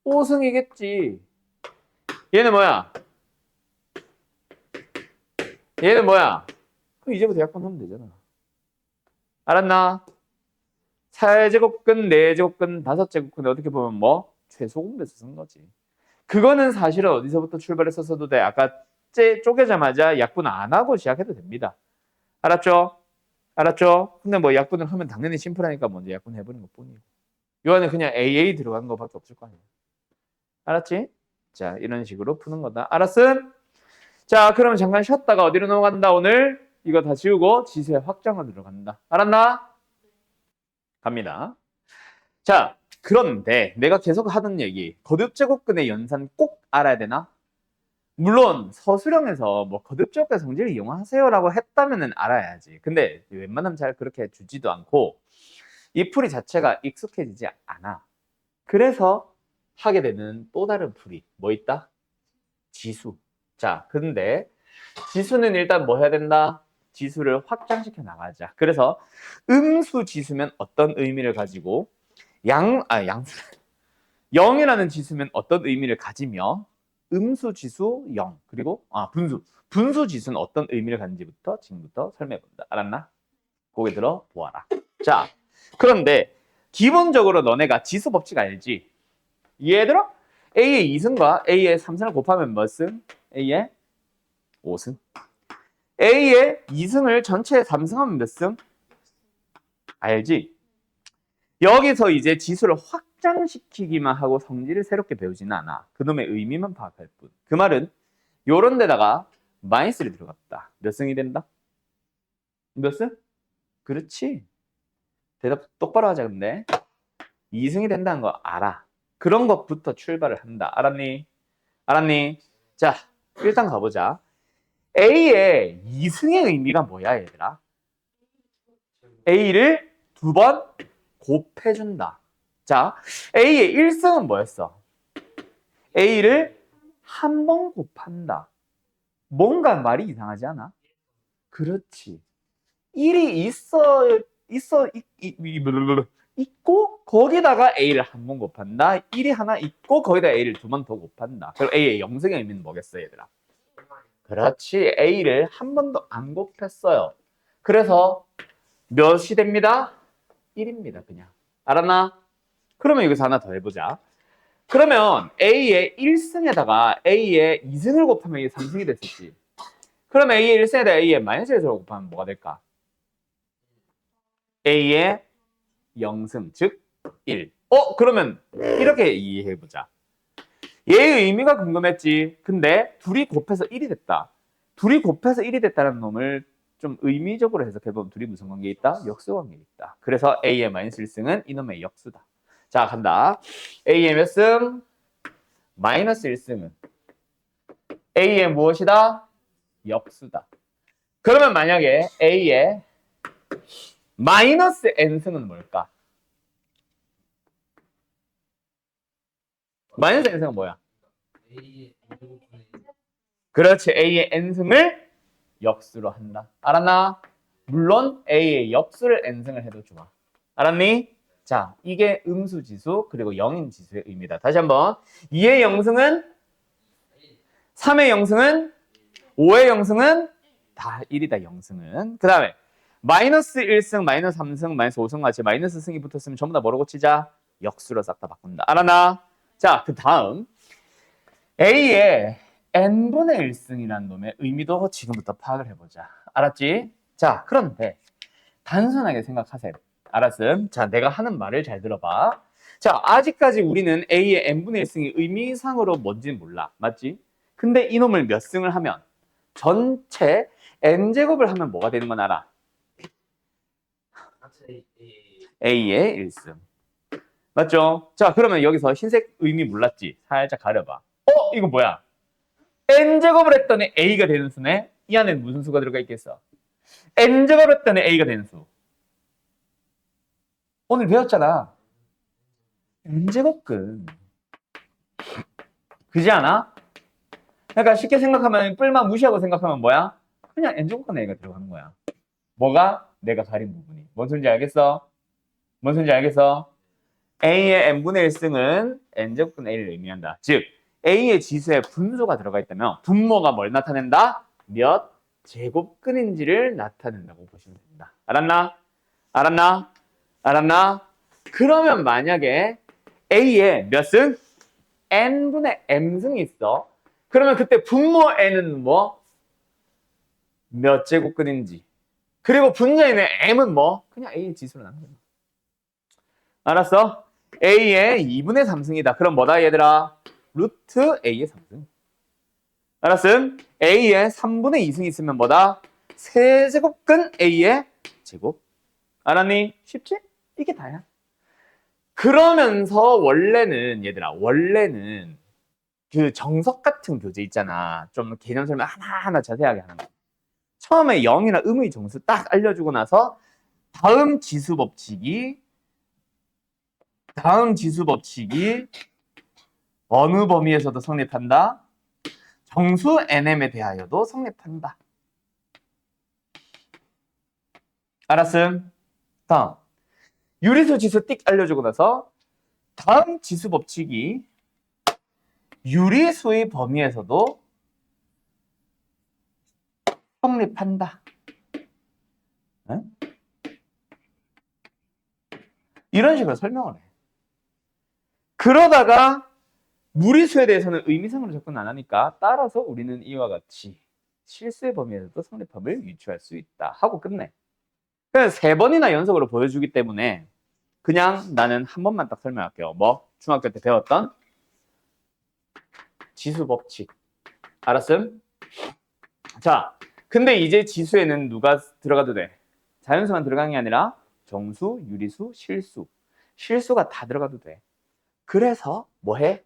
5승이겠지. 얘는 뭐야? 얘는 뭐야? 그럼 이제부터 약분하면 되잖아. 알았나? 4제곱근, 4제곱근, 5제곱근 어떻게 보면 뭐? 최소공배수 쓴 거지. 그거는 사실은 어디서부터 출발해서 써도 돼. 아까 쪼개자마자 약분 안 하고 시작해도 됩니다. 알았죠? 알았죠? 근데 뭐 약분을 하면 당연히 심플하니까 먼저 약분 해보는 것 뿐이고. 요 안에 그냥 AA 들어간 거밖에 없을 거 아니야. 알았지? 자, 이런 식으로 푸는 거다. 알았음? 자, 그러면 잠깐 쉬었다가 어디로 넘어간다, 오늘? 이거 다 지우고 지수의 확장을 들어간다. 알았나? 갑니다. 자, 그런데 내가 계속 하던 얘기, 거듭제곱근의 연산 꼭 알아야 되나? 물론 서술형에서 뭐 거듭제곱근 성질을 이용하세요라고 했다면은 알아야지. 근데 웬만하면 잘 그렇게 주지도 않고 이 풀이 자체가 익숙해지지 않아. 그래서 하게 되는 또 다른 풀이 뭐 있다? 지수. 자, 근데 지수는 일단 뭐 해야 된다? 지수를 확장시켜 나가자. 그래서 음수 지수면 어떤 의미를 가지고 양수 0이라는 지수면 어떤 의미를 가지며 음수 지수 0 그리고 분수 지수는 어떤 의미를 가지는지부터 지금부터 설명해 본다. 알았나? 고개 들어 보아라. 자, 그런데 기본적으로 너네가 지수 법칙 알지? 얘들아 A의 2승과 A의 3승을 곱하면 몇 승? A의 5승. A의 2승을 전체에 3승하면 몇 승? 알지? 여기서 이제 지수를 확장시키기만 하고 성질을 새롭게 배우지는 않아. 그놈의 의미만 파악할 뿐. 그 말은 요런 데다가 마이너스를 들어갔다. 몇 승이 된다? 몇 승? 그렇지. 대답 똑바로 하자 근데. 2승이 된다는 거 알아. 그런 것부터 출발을 한다. 알았니? 알았니? 자, 일단 가보자. A의 2승의 의미가 뭐야, 얘들아? A를 2번 곱해준다. 자, A의 1승은 뭐였어? A를 한 번 곱한다. 뭔가 말이 이상하지 않아? 그렇지. 1이 있고 거기다가 a를 한 번 곱한다. 1이 하나 있고 거기다 a를 두 번 더 곱한다. 그럼 a의 영승의 의미는 뭐겠어, 얘들아? 그렇지. a를 한 번도 안 곱했어요. 그래서 몇이 됩니다? 1입니다, 그냥. 알았나? 그러면 여기서 하나 더 해보자. 그러면 a의 1승에다가 a의 2승을 곱하면 이게 3승이 됐었지. 그러면 a의 1승에다가 a의 마이너스 1승을 곱하면 뭐가 될까? a의 0승, 즉 1. 그러면 이렇게 이해해보자. 얘의 의미가 궁금했지. 근데 둘이 곱해서 1이 됐다. 둘이 곱해서 1이 됐다는 놈을 좀 의미적으로 해석해보면 둘이 무슨 관계에 있다? 역수 관계에 있다. 그래서 a의 마이너스 1승은 이놈의 역수다. 자, 간다. a의 몇 승? 마이너스 1승은 a의 무엇이다? 역수다. 그러면 만약에 a의 마이너스 n승은 뭘까? 마이너스 n승은 뭐야? A의 N제곱분의 그렇지. a의 n승을 역수로 한다. 알았나? 물론 a의 역수를 n승을 해도 좋아. 알았니? 자, 이게 음수지수 그리고 0인 지수의 의미다. 다시 한번. 2의 영승은 3의 영승은 5의 영승은 다 1이다. 영승은. 그 다음에 마이너스 1승, 마이너스 3승, 마이너스 5승 같이 마이너스 승이 붙었으면 전부 다 뭐로 고치자? 역수로 싹 다 바꾼다. 알았나? 자, 그 다음 a의 n분의 1승이라는 놈의 의미도 지금부터 파악을 해보자. 알았지? 자, 그런데 단순하게 생각하세요. 알았음? 자, 내가 하는 말을 잘 들어봐. 자, 아직까지 우리는 a의 n분의 1승이 의미상으로 뭔지는 몰라. 맞지? 근데 이놈을 몇 승을 하면 전체 n제곱을 하면 뭐가 되는 건 알아? a의 1승. 맞죠? 자, 그러면 여기서 흰색 의미 몰랐지? 살짝 가려봐. 이거 뭐야? n제곱을 했더니 a가 되는 수네? 이 안에 무슨 수가 들어가 있겠어? n제곱을 했더니 a가 되는 수. 오늘 배웠잖아. n제곱근. 그지 않아? 그러니까 쉽게 생각하면 뿔만 무시하고 생각하면 뭐야? 그냥 n제곱근 a가 들어가는 거야. 뭐가? 내가 가린 부분이. 뭔 소리인지 알겠어? 뭔 소리인지 알겠어? a의 n분의 1승은 n제곱근 a를 의미한다. 즉 a의 지수에 분수가 들어가 있다면 분모가 뭘 나타낸다? 몇 제곱근인지를 나타낸다고 보시면 됩니다. 알았나? 알았나? 알았나? 그러면 만약에 a의 몇 승? n분의 m승이 있어. 그러면 그때 분모 n은 뭐? 몇 제곱근인지. 그리고 분자인의 m은 뭐? 그냥 a의 지수로 나눈 거야. 알았어? a의 2분의 3승이다. 그럼 뭐다 얘들아? 루트 a의 3승. 알았음? a의 3분의 2승이 있으면 뭐다? 세제곱근 a의 제곱. 알았니? 쉽지? 이게 다야. 그러면서 원래는 얘들아, 원래는 그 정석 같은 교재 있잖아. 좀 개념 설명 하나하나 자세하게 하는 거. 처음에 0이나 음의 정수 딱 알려주고 나서 다음 지수 법칙이 어느 범위에서도 성립한다. 정수 nm에 대하여도 성립한다. 알았음? 다음 유리수 지수 띡 알려주고 나서 다음 지수 법칙이 유리수의 범위에서도 성립한다. 네? 이런 식으로 설명을 해. 그러다가 무리수에 대해서는 의미상으로 접근 안 하니까 따라서 우리는 이와 같이 실수의 범위에서도 성립함을 유추할 수 있다 하고 끝내. 그래서 3번이나 연속으로 보여주기 때문에 그냥 나는 한 번만 딱 설명할게요. 뭐? 중학교 때 배웠던 지수 법칙. 알았음? 자, 근데 이제 지수에는 누가 들어가도 돼? 자연수만 들어가는 게 아니라 정수, 유리수, 실수. 실수가 다 들어가도 돼. 그래서 뭐 해?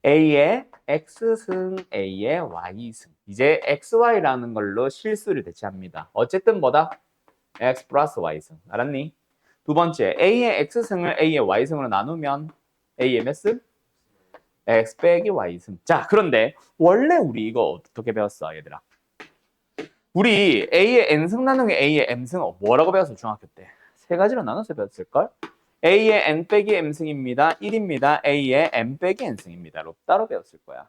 A의 X승, A의 Y승. 이제 XY라는 걸로 실수를 대체합니다. 어쨌든 뭐다? X 플러스 Y승. 알았니? 두 번째, A의 X승을 A의 Y승으로 나누면 A의 몇 승? X 빼기 Y승. 자, 그런데 원래 우리 이거 어떻게 배웠어, 얘들아? 우리 A의 N승 나누기 A의 M승 뭐라고 배웠어? 중학교 때. 세 가지로 나눠서 배웠을걸? A의 N 빼기 M승입니다. 1입니다. A의 M 빼기 N승입니다.로 따로 배웠을 거야.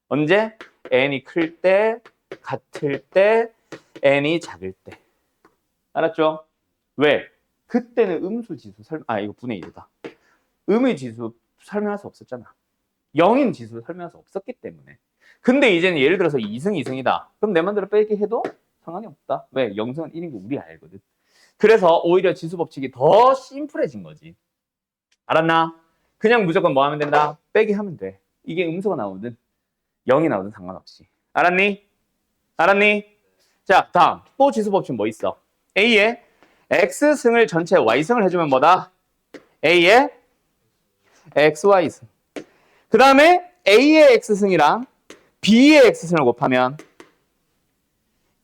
언제? N이 클 때, 같을 때, N이 작을 때. 알았죠? 왜? 그때는 음수 지수 이거 분의 1이다. 음의 지수 설명할 수 없었잖아. 0인 지수 설명할 수 없었기 때문에. 근데 이제는 예를 들어서 2승, 2승이다. 그럼 내 맘대로 빼기 해도 상관이 없다. 왜? 0승은 1인 거 우리 알거든. 그래서 오히려 지수 법칙이 더 심플해진 거지. 알았나? 그냥 무조건 뭐 하면 된다? 빼기 하면 돼. 이게 음수가 나오든 0이 나오든 상관없이. 알았니? 알았니? 자, 다음. 또 지수 법칙 뭐 있어? A의 X승을 전체 Y승을 해주면 뭐다? A의 XY승. 그 다음에 A의 X승이랑 B의 X승을 곱하면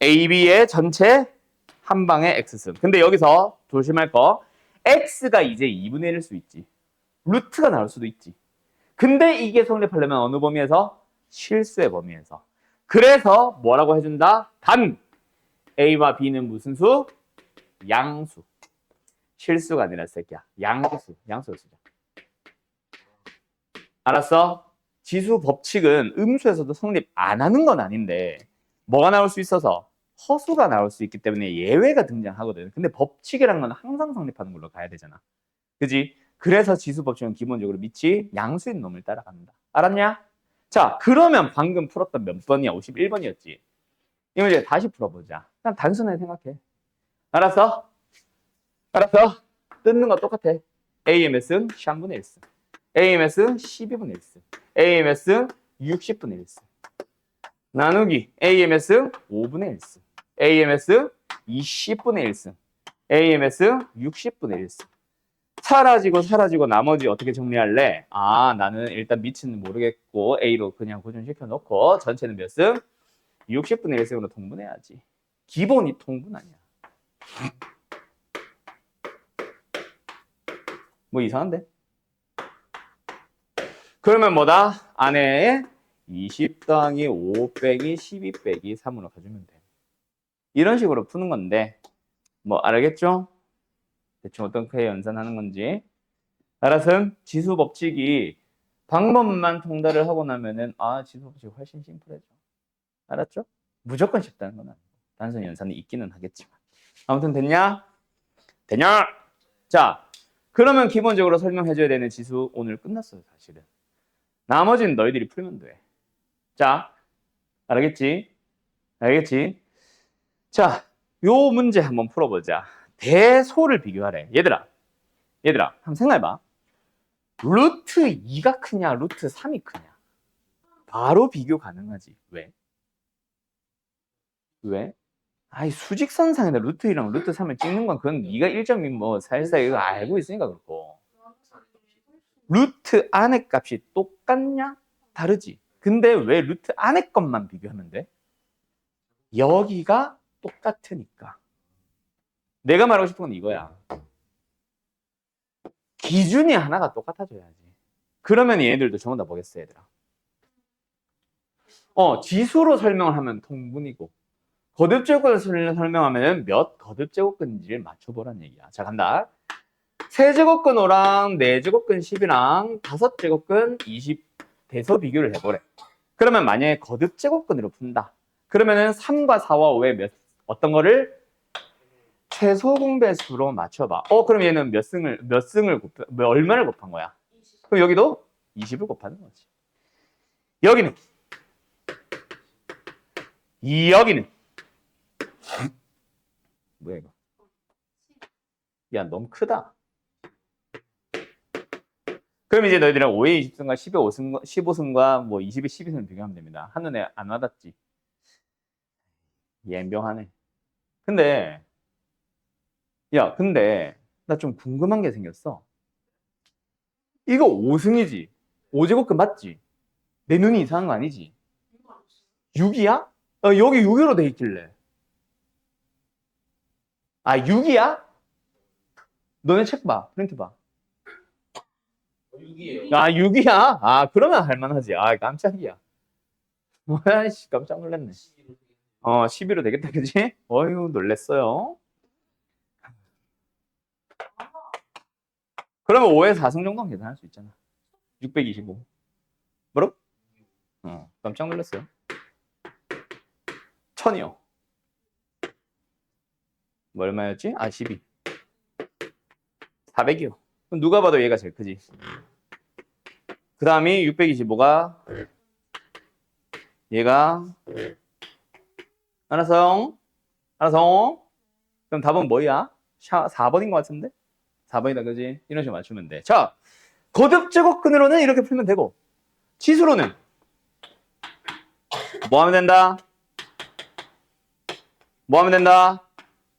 AB의 전체 한 방의 X승. 근데 여기서 조심할 거 X가 이제 2분의 1일 수 있지. 루트가 나올 수도 있지. 근데 이게 성립하려면 어느 범위에서? 실수의 범위에서. 그래서 뭐라고 해준다? 단 A와 B는 무슨 수? 양수. 실수가 아니라 새끼야. 양수. 양수를 쓰자. 알았어? 지수 법칙은 음수에서도 성립 안 하는 건 아닌데 뭐가 나올 수 있어서? 허수가 나올 수 있기 때문에 예외가 등장하거든. 근데 법칙이란 건 항상 성립하는 걸로 가야 되잖아. 그지? 그래서 지수 법칙은 기본적으로 밑이 양수인 놈을 따라갑니다. 알았냐? 자, 그러면 방금 풀었던 몇 번이야? 51번이었지. 이 문제 다시 풀어보자. 그냥 단순하게 생각해. 알았어? 알았어? 뜯는 거 똑같아. AMS는 10분의 1승. AMS는 12분의 1승. AMS는 60분의 1승. 나누기 AMS는 5분의 1승. AMS는 20분의 1승. AMS는 60분의 1승. 사라지고 나머지 어떻게 정리할래? 아, 나는 일단 밑은 모르겠고 A로 그냥 고정시켜 놓고 전체는 몇 승? 60분의 1승으로 통분해야지. 기본이 통분 아니야. 뭐 이상한데? 그러면 뭐다? 안에 20 더하기 5 빼기 12 빼기 3으로 가주면 돼. 이런 식으로 푸는 건데 뭐 알겠죠? 대충 어떻게 연산하는 건지. 알아서 지수 법칙이 방법만 통달을 하고 나면은 지수 법칙이 훨씬 심플해져. 알았죠? 무조건 쉽다는 건 아니고 단순히 연산이 있기는 하겠지만. 아무튼 됐냐? 됐냐? 자, 그러면 기본적으로 설명해줘야 되는 지수 오늘 끝났어요, 사실은. 나머지는 너희들이 풀면 돼. 자, 알겠지? 알겠지? 자, 요 문제 한번 풀어보자. 대소를 비교하래. 얘들아, 한번 생각해봐. 루트 2가 크냐, 루트 3이 크냐? 바로 비교 가능하지. 왜? 왜? 수직선상에다 루트 2랑 루트 3을 찍는 건 그건 네가 1.2 뭐 사실상 이거 알고 있으니까 그렇고. 루트 안의 값이 똑같냐? 다르지. 근데 왜 루트 안의 것만 비교하면 돼? 여기가 똑같으니까. 내가 말하고 싶은 건 이거야. 기준이 하나가 똑같아져야지. 그러면 얘네들도 전부 다 보겠어, 얘들아. 지수로 설명을 하면 통분이고 거듭제곱을 설명하면 몇 거듭제곱근인지를 맞춰보라는 얘기야. 자, 간다. 세제곱근 5랑 네제곱근 10이랑 다섯제곱근 20 대서 비교를 해보래. 그러면 만약에 거듭제곱근으로 푼다. 그러면은 3과 4와 5의 어떤 거를 최소 공배수로 맞춰봐. 그럼 얘는 얼마를 곱한 거야? 그럼 여기도 20을 곱하는 거지. 여기는 뭐야 이거? 야, 너무 크다. 그럼 이제 너희들은 5의 20승과 10의 15승과 뭐 20의 12승을 비교하면 됩니다. 한눈에 안 와닿지? 옌병하네. 근데 나 좀 궁금한 게 생겼어. 이거 5승이지? 5제곱근 맞지? 내 눈이 이상한 거 아니지? 6이야? 여기 6으로 돼 있길래. 6이야? 너네 책 봐. 프린트 봐. 6이에요. 6이야? 그러면 할만하지. 깜짝이야. 뭐야, 씨, 깜짝 놀랐네. 12로 되겠다, 그지? 어휴, 놀랬어요. 그러면 5의 4승 정도는 계산할 수 있잖아. 625. 뭐라고? 깜짝 놀랐어요. 1000이요. 뭐 얼마였지? 12. 400이요. 그럼 누가 봐도 얘가 제일 크지. 그 다음이 625가 얘가 알았어요? 알았어? 그럼 답은 뭐야? 4번인 것 같은데? 4번이다, 그지? 이런 식으로 맞추면 돼. 자, 거듭 제곱근으로는 이렇게 풀면 되고, 지수로는 뭐 하면 된다? 뭐 하면 된다?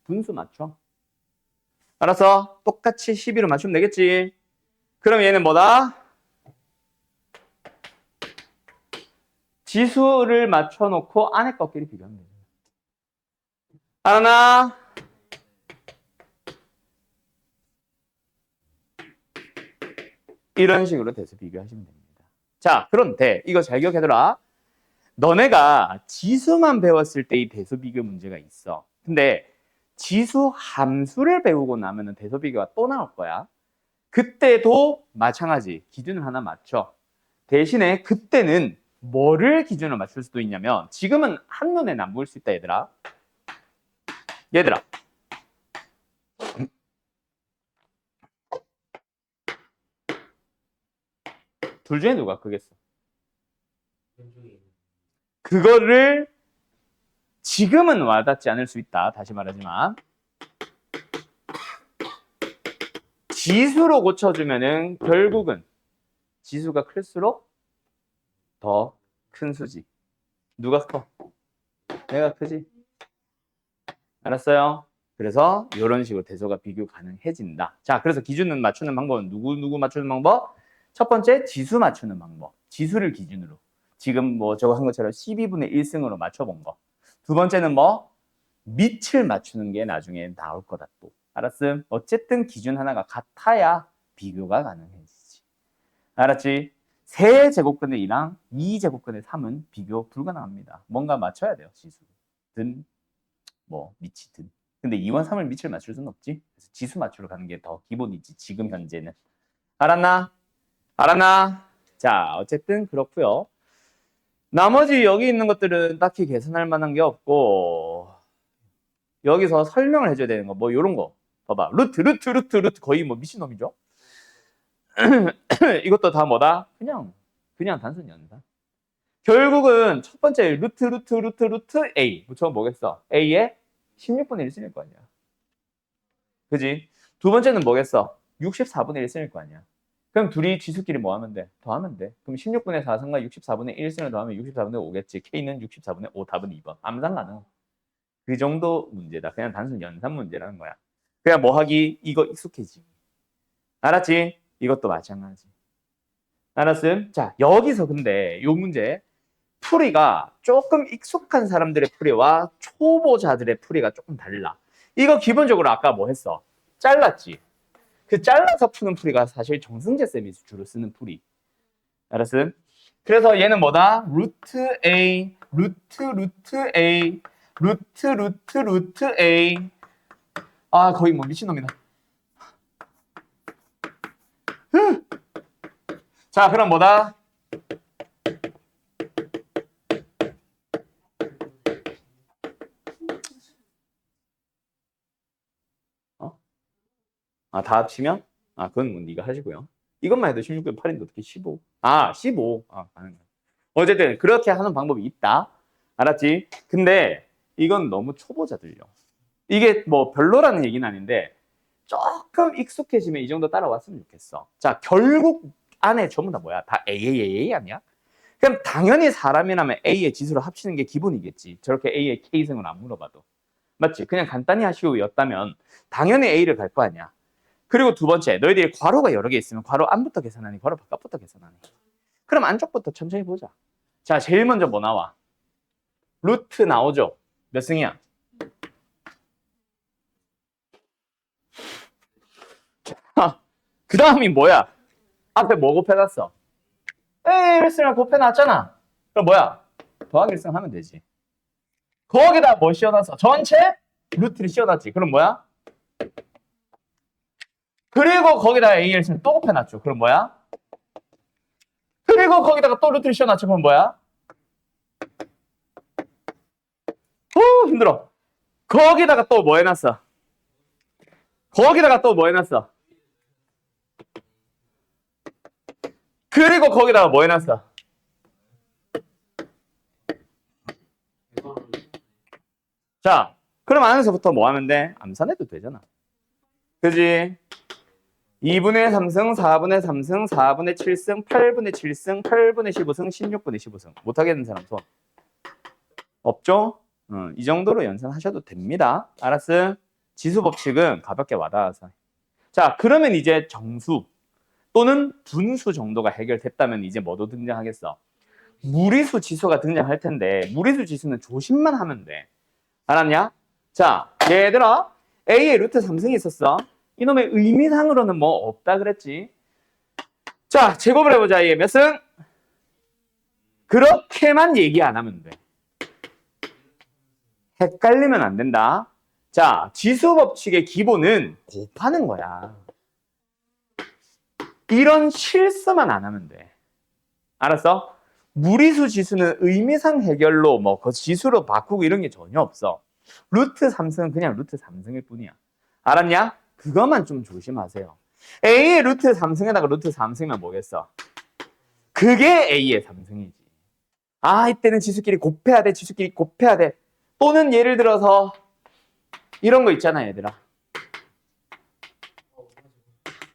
분수 맞춰. 알았어? 똑같이 12로 맞추면 되겠지? 그럼 얘는 뭐다? 지수를 맞춰놓고 안에 것끼리 비교하면 되죠. 알았나? 이런 식으로 돼서 비교하시면 됩니다. 자, 그런데 이거 잘 기억해둬라. 너네가 지수만 배웠을 때 이 대소 비교 문제가 있어. 근데 지수 함수를 배우고 나면은 대소 비교가 또 나올 거야. 그때도 마찬가지 기준을 하나 맞춰. 대신에 그때는 뭐를 기준으로 맞출 수도 있냐면 지금은 한눈에 안 보일 수 있다, 얘들아. 얘들아. 둘 중에 누가 크겠어? 왼쪽에 그거를 지금은 와닿지 않을 수 있다. 다시 말하지만 지수로 고쳐주면은 결국은 지수가 클수록 더 큰 수지. 누가 커? 내가 크지. 알았어요? 그래서 이런 식으로 대소가 비교 가능해진다. 자, 그래서 기준은 맞추는 방법은 누구 맞추는 방법? 첫 번째, 지수 맞추는 방법. 지수를 기준으로. 지금 뭐 저거 한 것처럼 12분의 1승으로 맞춰본 거. 두 번째는 뭐? 밑을 맞추는 게 나중에 나올 거다 또. 알았음? 어쨌든 기준 하나가 같아야 비교가 가능해지지. 알았지? 세제곱근의 2랑 2제곱근의 3은 비교 불가능합니다. 뭔가 맞춰야 돼요. 지수든 뭐 밑이든. 근데 2와 3을 밑을 맞출 수는 없지. 그래서 지수 맞추러 가는 게 더 기본이지. 지금 현재는. 알았나? 알았나? 자, 어쨌든 그렇고요. 나머지 여기 있는 것들은 딱히 계산할 만한 게 없고 여기서 설명을 해줘야 되는 거 뭐 이런 거 봐봐. 루트 거의 뭐 미친놈이죠. 이것도 다 뭐다? 그냥 단순 연산. 결국은 첫 번째 루트 A 붙여 뭐겠어? A에 16분의 1 쓰일 거 아니야. 그지? 두 번째는 뭐겠어? 64분의 1 쓰일 거 아니야. 그럼 둘이 지수끼리 뭐 하면 돼? 더하면 돼. 그럼 16분의 4승과 64분의 1승을 더하면 64분의 5겠지. K는 64분의 5, 답은 2번. 암산 가능. 그 정도 문제다. 그냥 단순 연산 문제라는 거야. 그냥 뭐 하기? 이거 익숙해지기. 알았지? 이것도 마찬가지. 알았음? 자, 여기서 근데 요 문제 풀이가 조금 익숙한 사람들의 풀이와 초보자들의 풀이가 조금 달라. 이거 기본적으로 아까 뭐 했어? 잘랐지? 그 잘라서 푸는 풀이가 사실 정승재 쌤이 주로 쓰는 풀이. 알았음? 그래서 얘는 뭐다? 루트 A, 루트 A, 루트 A. 아, 거의 뭐 미친놈이다. 자, 그럼 뭐다? 다 합치면? 그건 뭐 네가 하시고요. 이것만 해도 16분 8인데 어떻게 15? 15. 가능해. 어쨌든 그렇게 하는 방법이 있다. 알았지? 근데 이건 너무 초보자들요. 이게 뭐 별로라는 얘기는 아닌데 조금 익숙해지면 이 정도 따라왔으면 좋겠어. 자, 결국 안에 전부 다 뭐야? 다 A 아니야? 그럼 당연히 사람이라면 A의 지수를 합치는 게 기본이겠지. 저렇게 A의 K승을 안 물어봐도. 맞지? 그냥 간단히 하시고였다면 당연히 A를 갈 거 아니야. 그리고 두 번째, 너희들이 괄호가 여러 개 있으면 괄호 안부터 계산하니, 괄호 바깥부터 계산하니. 그럼 안쪽부터 천천히 보자. 자, 제일 먼저 뭐 나와? 루트 나오죠? 몇 승이야? 그 다음이 뭐야? 앞에 뭐 곱해놨어? A 1승을 곱해놨잖아. 그럼 뭐야? 더하기 1승 하면 되지. 거기다 뭐 씌워놨어? 전체 루트를 씌워놨지. 그럼 뭐야? 그리고 거기다 ALC는 또 곱해놨죠. 그럼 뭐야? 그리고 거기다가 또 루트를 씌워놨죠. 그럼 뭐야? 힘들어. 거기다가 또 뭐 해놨어? 거기다가 또 뭐 해놨어? 그리고 거기다가 뭐 해놨어? 자, 그럼 안에서부터 뭐 하면 돼? 암산해도 되잖아. 그지? 2분의 3승, 4분의 3승, 4분의 7승, 8분의 7승, 8분의 15승, 16분의 15승. 못하겠는 사람 손. 없죠? 이 정도로 연산하셔도 됩니다. 알았어? 지수 법칙은 가볍게 와닿아서. 자, 그러면 이제 정수 또는 분수 정도가 해결됐다면 이제 뭐도 등장하겠어? 무리수 지수가 등장할 텐데 무리수 지수는 조심만 하면 돼. 알았냐? 자, 얘들아 A의 루트 3승이 있었어. 이놈의 의미상으로는 뭐 없다 그랬지. 자, 제곱을 해보자. 얘 몇 승? 그렇게만 얘기 안 하면 돼. 헷갈리면 안 된다. 자, 지수 법칙의 기본은 곱하는 거야. 이런 실수만 안 하면 돼. 알았어? 무리수 지수는 의미상 해결로 뭐 그 지수로 바꾸고 이런 게 전혀 없어. 루트 3승은 그냥 루트 3승일 뿐이야. 알았냐? 그것만 좀 조심하세요. A의 루트 3승에다가 루트 3승이면 뭐겠어? 그게 A의 3승이지. 아, 이때는 지수끼리 곱해야 돼. 지수끼리 곱해야 돼. 또는 예를 들어서 이런 거 있잖아, 얘들아.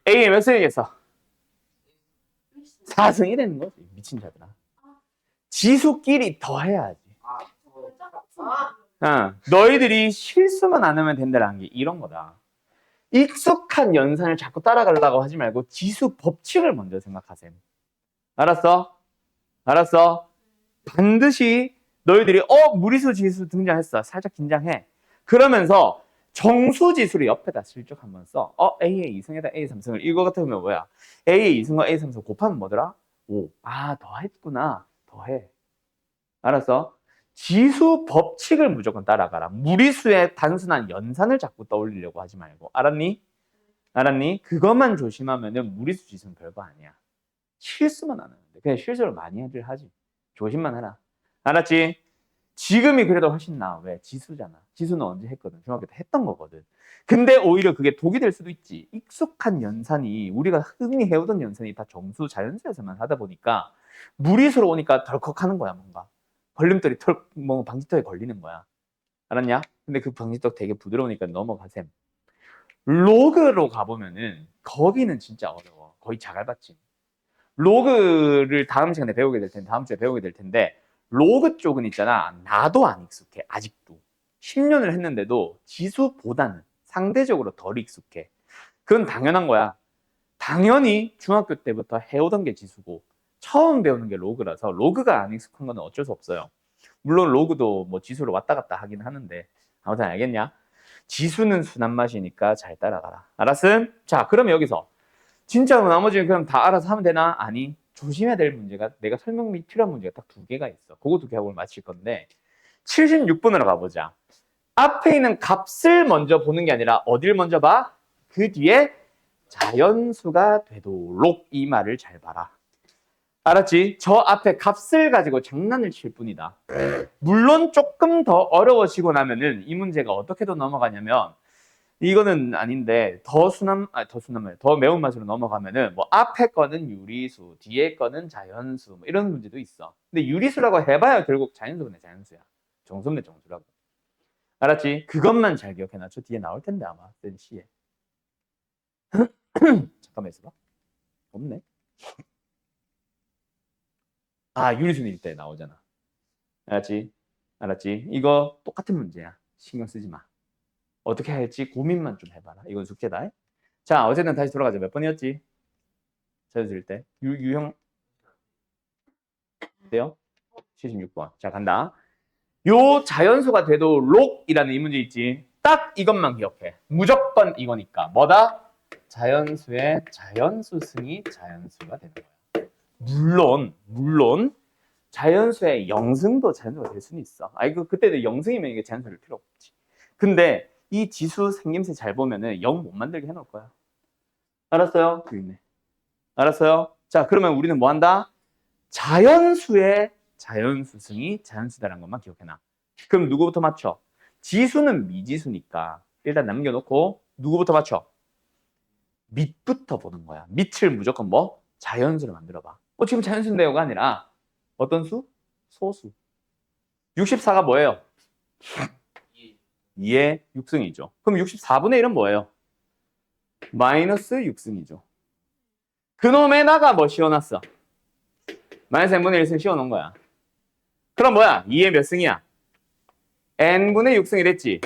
A의 몇 승이겠어? 4승이 되는 거지. 미친 자들아. 지수끼리 더해야지. 너희들이 실수만 안 하면 된다는 게 이런 거다. 익숙한 연산을 자꾸 따라가려고 하지 말고 지수 법칙을 먼저 생각하세요. 알았어? 알았어? 반드시 너희들이 무리수 지수 등장했어. 살짝 긴장해. 그러면서 정수 지수를 옆에다 슬쩍 한번 써. A의 2승에다 A 3승을 이거 같으면 뭐야? A의 2승과 A 3승 곱하면 뭐더라? 5. 아, 더했구나. 더해. 알았어? 지수 법칙을 무조건 따라가라. 무리수의 단순한 연산을 자꾸 떠올리려고 하지 말고. 알았니? 알았니? 그것만 조심하면은 무리수 지수는 별거 아니야. 실수만 안 하면 돼. 그냥 실수를 많이 하지. 조심만 해라. 알았지? 지금이 그래도 훨씬 나아. 왜? 지수잖아. 지수는 언제 했거든? 중학교 때 했던 거거든. 근데 오히려 그게 독이 될 수도 있지. 익숙한 연산이 우리가 흔히 해오던 연산이 다 정수, 자연수에서만 하다 보니까 무리수로 오니까 덜컥하는 거야, 뭔가. 걸림돌이 방지턱에 걸리는 거야. 알았냐? 근데 그 방지턱 되게 부드러우니까 넘어가셈. 로그로 가보면은 거기는 진짜 어려워. 거의 자갈밭집. 로그를 다음 시간에 배우게 될 텐데, 다음 주에 배우게 될 텐데, 로그 쪽은 있잖아. 나도 안 익숙해. 아직도. 10년을 했는데도 지수보다는 상대적으로 덜 익숙해. 그건 당연한 거야. 당연히 중학교 때부터 해오던 게 지수고 처음 배우는 게 로그라서 로그가 안 익숙한 건 어쩔 수 없어요. 물론 로그도 뭐 지수로 왔다 갔다 하긴 하는데 아무튼 알겠냐? 지수는 순한 맛이니까 잘 따라가라. 알았음? 자, 그러면 여기서 진짜 나머지는 그럼 다 알아서 하면 되나? 아니, 조심해야 될 문제가 내가 설명이 필요한 문제가 딱 2개가 있어. 그거 2개 하고 마칠 건데 76번으로 가보자. 앞에 있는 값을 먼저 보는 게 아니라 어딜 먼저 봐? 그 뒤에 자연수가 되도록 이 말을 잘 봐라. 알았지? 저 앞에 값을 가지고 장난을 칠 뿐이다. 물론 조금 더 어려워지고 나면은 이 문제가 어떻게도 넘어가냐면 이거는 아닌데 더 매운맛으로 넘어가면은 뭐 앞에 거는 유리수, 뒤에 거는 자연수 뭐 이런 문제도 있어. 근데 유리수라고 해봐야 결국 자연수네 자연수야. 정수네 정수라고. 알았지? 그것만 잘 기억해놔. 저 뒤에 나올 텐데 아마 센 시에. 잠깐만 있어봐. 없네. 아, 유리수는 일대 나오잖아. 알았지? 알았지? 이거 똑같은 문제야. 신경 쓰지 마. 어떻게 할지 고민만 좀 해봐라. 이건 숙제다. 자, 어쨌든 다시 돌아가자. 몇 번이었지? 찾았을 때. 유형. 돼요? 76번. 자, 간다. 요 자연수가 되도록이라는 이 문제 있지. 딱 이것만 기억해. 무조건 이거니까. 뭐다? 자연수의 자연수 승이 자연수가 되는 거야. 물론 자연수의 영승도 자연수가 될 수는 있어. 그때는 영승이면 이게 자연수일 필요 없지. 근데 이 지수 생김새 잘 보면은 0 못 만들게 해놓을 거야. 알았어요? 여기 있네. 알았어요? 자, 그러면 우리는 뭐 한다? 자연수의 자연수승이 자연수다라는 것만 기억해놔. 그럼 누구부터 맞춰? 지수는 미지수니까 일단 남겨놓고 누구부터 맞춰? 밑부터 보는 거야. 밑을 무조건 뭐? 자연수로 만들어봐. 지금 자연수인데요가 아니라 어떤 수? 소수. 64가 뭐예요? 2의 6승이죠. 그럼 64분의 1은 뭐예요? 마이너스 6승이죠. 그놈에다가 뭐 씌워놨어? 마이너스 n분의 1승 씌워놓은 거야. 그럼 뭐야? 2의 몇 승이야? n분의 6승이 됐지.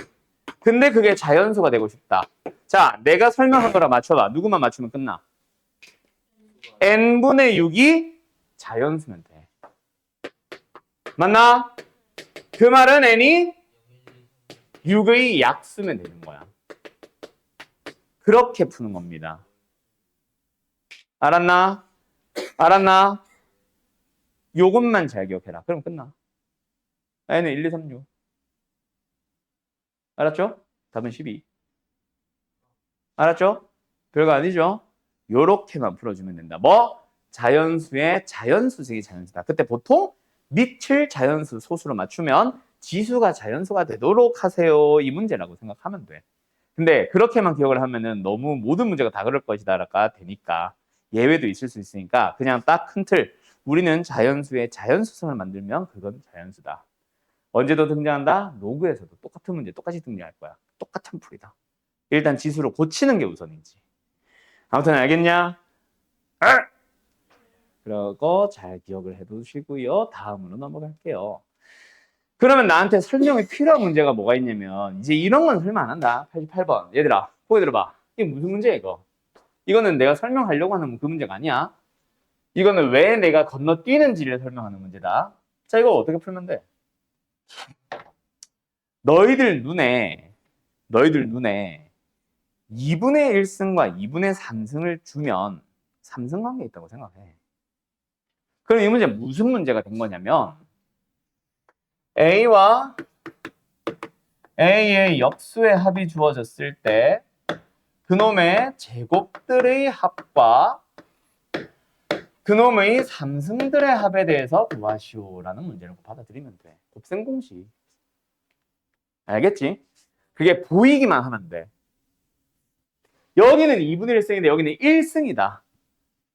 근데 그게 자연수가 되고 싶다. 자, 내가 설명한 거라 맞춰봐. 누구만 맞추면 끝나. n분의 6이 자연수면 돼. 맞나? 그 말은 n이 6의 약수면 되는 거야. 그렇게 푸는 겁니다. 알았나? 알았나? 요것만 잘 기억해라. 그럼 끝나. n은 1, 2, 3, 6. 알았죠? 답은 12. 알았죠? 별거 아니죠? 요렇게만 풀어주면 된다. 뭐? 자연수의 자연수식이 자연수다. 그때 보통 밑을 자연수 소수로 맞추면 지수가 자연수가 되도록 하세요. 이 문제라고 생각하면 돼. 근데 그렇게만 기억을 하면은 너무 모든 문제가 다 그럴 것이다라가 되니까 예외도 있을 수 있으니까 그냥 딱 큰 틀. 우리는 자연수의 자연수성을 만들면 그건 자연수다. 언제도 등장한다? 로그에서도 똑같은 문제 똑같이 등장할 거야. 똑같은 풀이다. 일단 지수로 고치는 게 우선이지. 아무튼 알겠냐? 그러고 잘 기억을 해두시고요. 다음으로 넘어갈게요. 그러면 나한테 설명이 필요한 문제가 뭐가 있냐면 이제 이런 건 설명 안 한다. 88번. 얘들아, 보기 들어봐. 이게 무슨 문제야 이거? 이거는 내가 설명하려고 하는 그 문제가 아니야. 이거는 왜 내가 건너뛰는지를 설명하는 문제다. 자, 이거 어떻게 풀면 돼? 너희들 눈에 2분의 1승과 2분의 3승을 주면 3승 관계에 있다고 생각해. 그럼 이 문제 무슨 문제가 된 거냐면 A와 A의 역수의 합이 주어졌을 때 그놈의 제곱들의 합과 그놈의 3승들의 합에 대해서 구하시오라는 문제라고 받아들이면 돼. 곱셈 공식. 알겠지? 그게 보이기만 하면 돼. 여기는 2분의 1승인데 여기는 1승이다.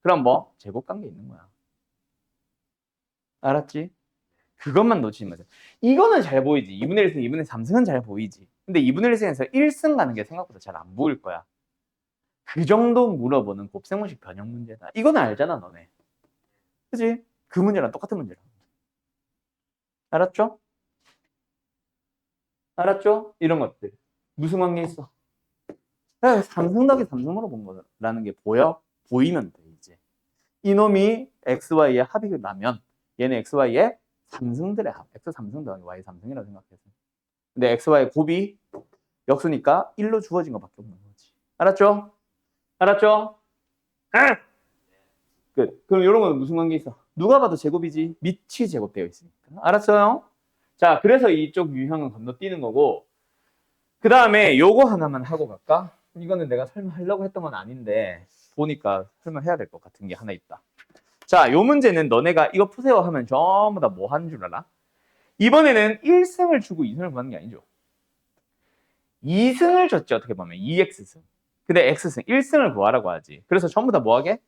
그럼 뭐? 제곱관계 있는 거야. 알았지? 그것만 놓치지 마세요. 이거는 잘 보이지. 2분의 1승, 2분의 3승은 잘 보이지. 근데 2분의 1승에서 1승 가는 게 생각보다 잘 안 보일 거야. 그 정도 물어보는 곱셈공식 변형 문제다. 이거는 알잖아, 너네. 그치? 그 문제랑 똑같은 문제라. 알았죠? 알았죠? 이런 것들. 무슨 관계 있어? 3승 더하기 3승 물어본 거라는 게 보여? 보이면 돼, 이제. 이놈이 XY의 합이 나면 얘는 XY의 3승들의 합. X 3승 더하기 Y 3승이라고 생각해서. 근데 XY 곱이 역수니까 1로 주어진 것밖에 없는 거지. 알았죠? 알았죠? 끝. 그럼 이런 거는 무슨 관계 있어? 누가 봐도 제곱이지. 밑이 제곱되어 있으니까. 알았어요? 자, 그래서 이쪽 유형은 건너뛰는 거고 그 다음에 요거 하나만 하고 갈까? 이거는 내가 설명하려고 했던 건 아닌데 보니까 설명해야 될 것 같은 게 하나 있다. 자, 요 문제는 너네가 이거 푸세요 하면 전부 다 뭐 하는 줄 알아? 이번에는 1승을 주고 2승을 구하는 게 아니죠. 2승을 줬지 어떻게 보면 2x승. 근데 x승 1승을 구하라고 하지. 그래서 전부 다 뭐 하게?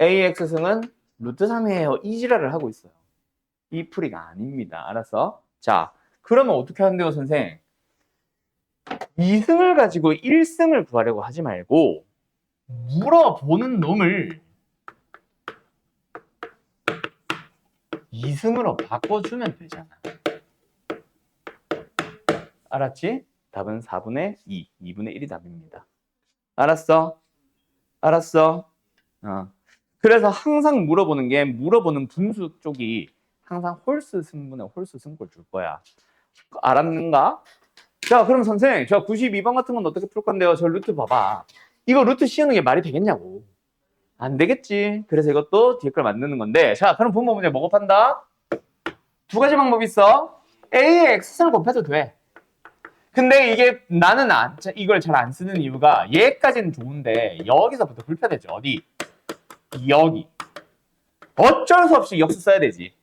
ax승은 루트 3이에요. 이 지랄을 하고 있어요. 이 풀이가 아닙니다. 알았어? 자, 그러면 어떻게 하는데요, 선생? 2승을 가지고 1승을 구하려고 하지 말고 물어보는 놈을 2승으로 바꿔주면 되잖아. 알았지? 답은 4분의 2, 2분의 1이 답입니다. 알았어? 알았어? 그래서 항상 물어보는 게 물어보는 분수 쪽이 항상 홀수 승분의 홀수 승골 줄 거야. 알았는가? 자, 그럼 선생, 저 92번 같은 건 어떻게 풀 건데요? 저 루트 봐봐. 이거 루트 씌우는 게 말이 되겠냐고. 안 되겠지. 그래서 이것도 뒤에 걸 만드는 건데. 자, 그럼 분모 문제 뭐 곱한다? 두 가지 방법이 있어. A에 X를 곱해도 돼. 근데 이게 나는 이걸 잘 안 쓰는 이유가 얘까지는 좋은데 여기서부터 불편해져. 어디? 여기. 어쩔 수 없이 역수 써야 되지.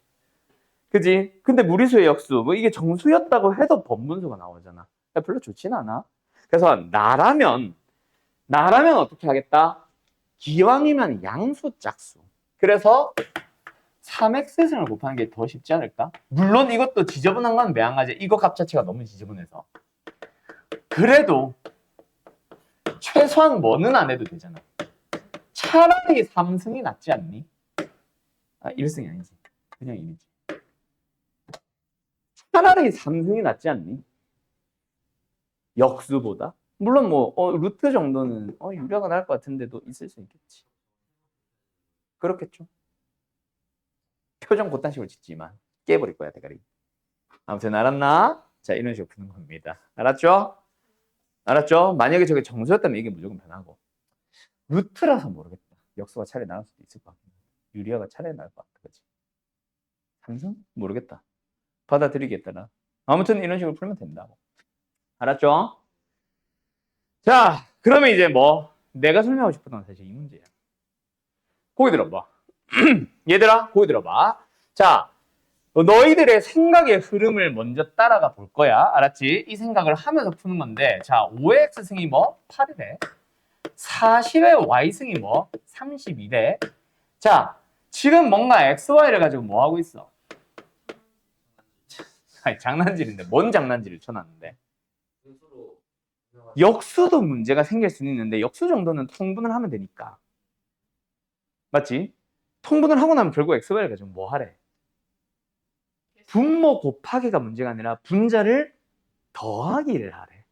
그지? 근데 무리수의 역수, 뭐 이게 정수였다고 해도 번분수가 나오잖아. 별로 좋진 않아. 그래서 나라면 어떻게 하겠다? 기왕이면 양수 짝수. 그래서 3x승을 곱하는 게 더 쉽지 않을까? 물론 이것도 지저분한 건 매한가지. 이거 값 자체가 너무 지저분해서. 그래도 최소한 뭐는 안 해도 되잖아. 차라리 3승이 낫지 않니? 아, 1승이 아니지. 그냥 1이지. 차라리 3승이 낫지 않니? 역수보다? 물론 뭐 루트 정도는 유리가 나을 것 같은데도 있을 수 있겠지. 그렇겠죠. 표정 그딴 식으로 짓지만 깨버릴 거야 대가리. 아무튼 알았나? 자, 이런 식으로 푸는 겁니다. 알았죠? 알았죠? 만약에 저게 정수였다면 이게 무조건 변하고 루트라서 모르겠다. 역수가 차라리 나을 수도 있을 것 같고 유리아가 차라리 나을 것 같아. 그치? 삼성? 모르겠다. 받아들이겠다. 아무튼 이런 식으로 풀면 된다고. 알았죠? 자, 그러면 이제 뭐 내가 설명하고 싶었던 건 사실 이 문제야. 거기 들어봐. 얘들아, 거기 들어봐. 자, 너희들의 생각의 흐름을 먼저 따라가 볼 거야. 알았지? 이 생각을 하면서 푸는 건데, 자, 5의 x승이 뭐? 8이래. 40의 y승이 뭐? 32래. 자, 지금 뭔가 xy를 가지고 뭐 하고 있어? 아니, 장난질인데 뭔 장난질을 쳐놨는데? 분수로 역수도 문제가 생길 수는 있는데 역수 정도는 통분을 하면 되니까. 맞지? 통분을 하고 나면 결국 xy를 가지고 뭐 하래? 분모 곱하기가 문제가 아니라 분자를 더하기를 하래.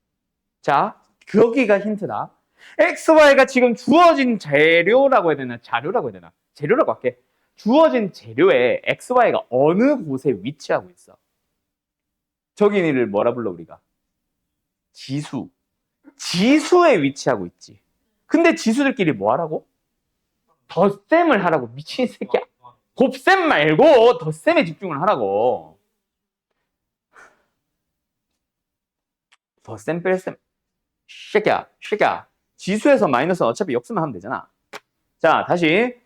자, 거기가 힌트다. xy가 지금 주어진 재료라고 해야 되나? 자료라고 해야 되나? 재료라고 할게. 주어진 재료에 xy가 어느 곳에 위치하고 있어? 저기를 뭐라 불러 우리가? 지수. 지수에 위치하고 있지. 근데 지수들끼리 뭐 하라고? 덧셈을 하라고. 미친 새끼야. 곱셈 말고 덧셈에 집중을 하라고. 덧셈 뺄셈. 새끼야. 지수에서 마이너스는 어차피 역수만 하면 되잖아. 자, 다시.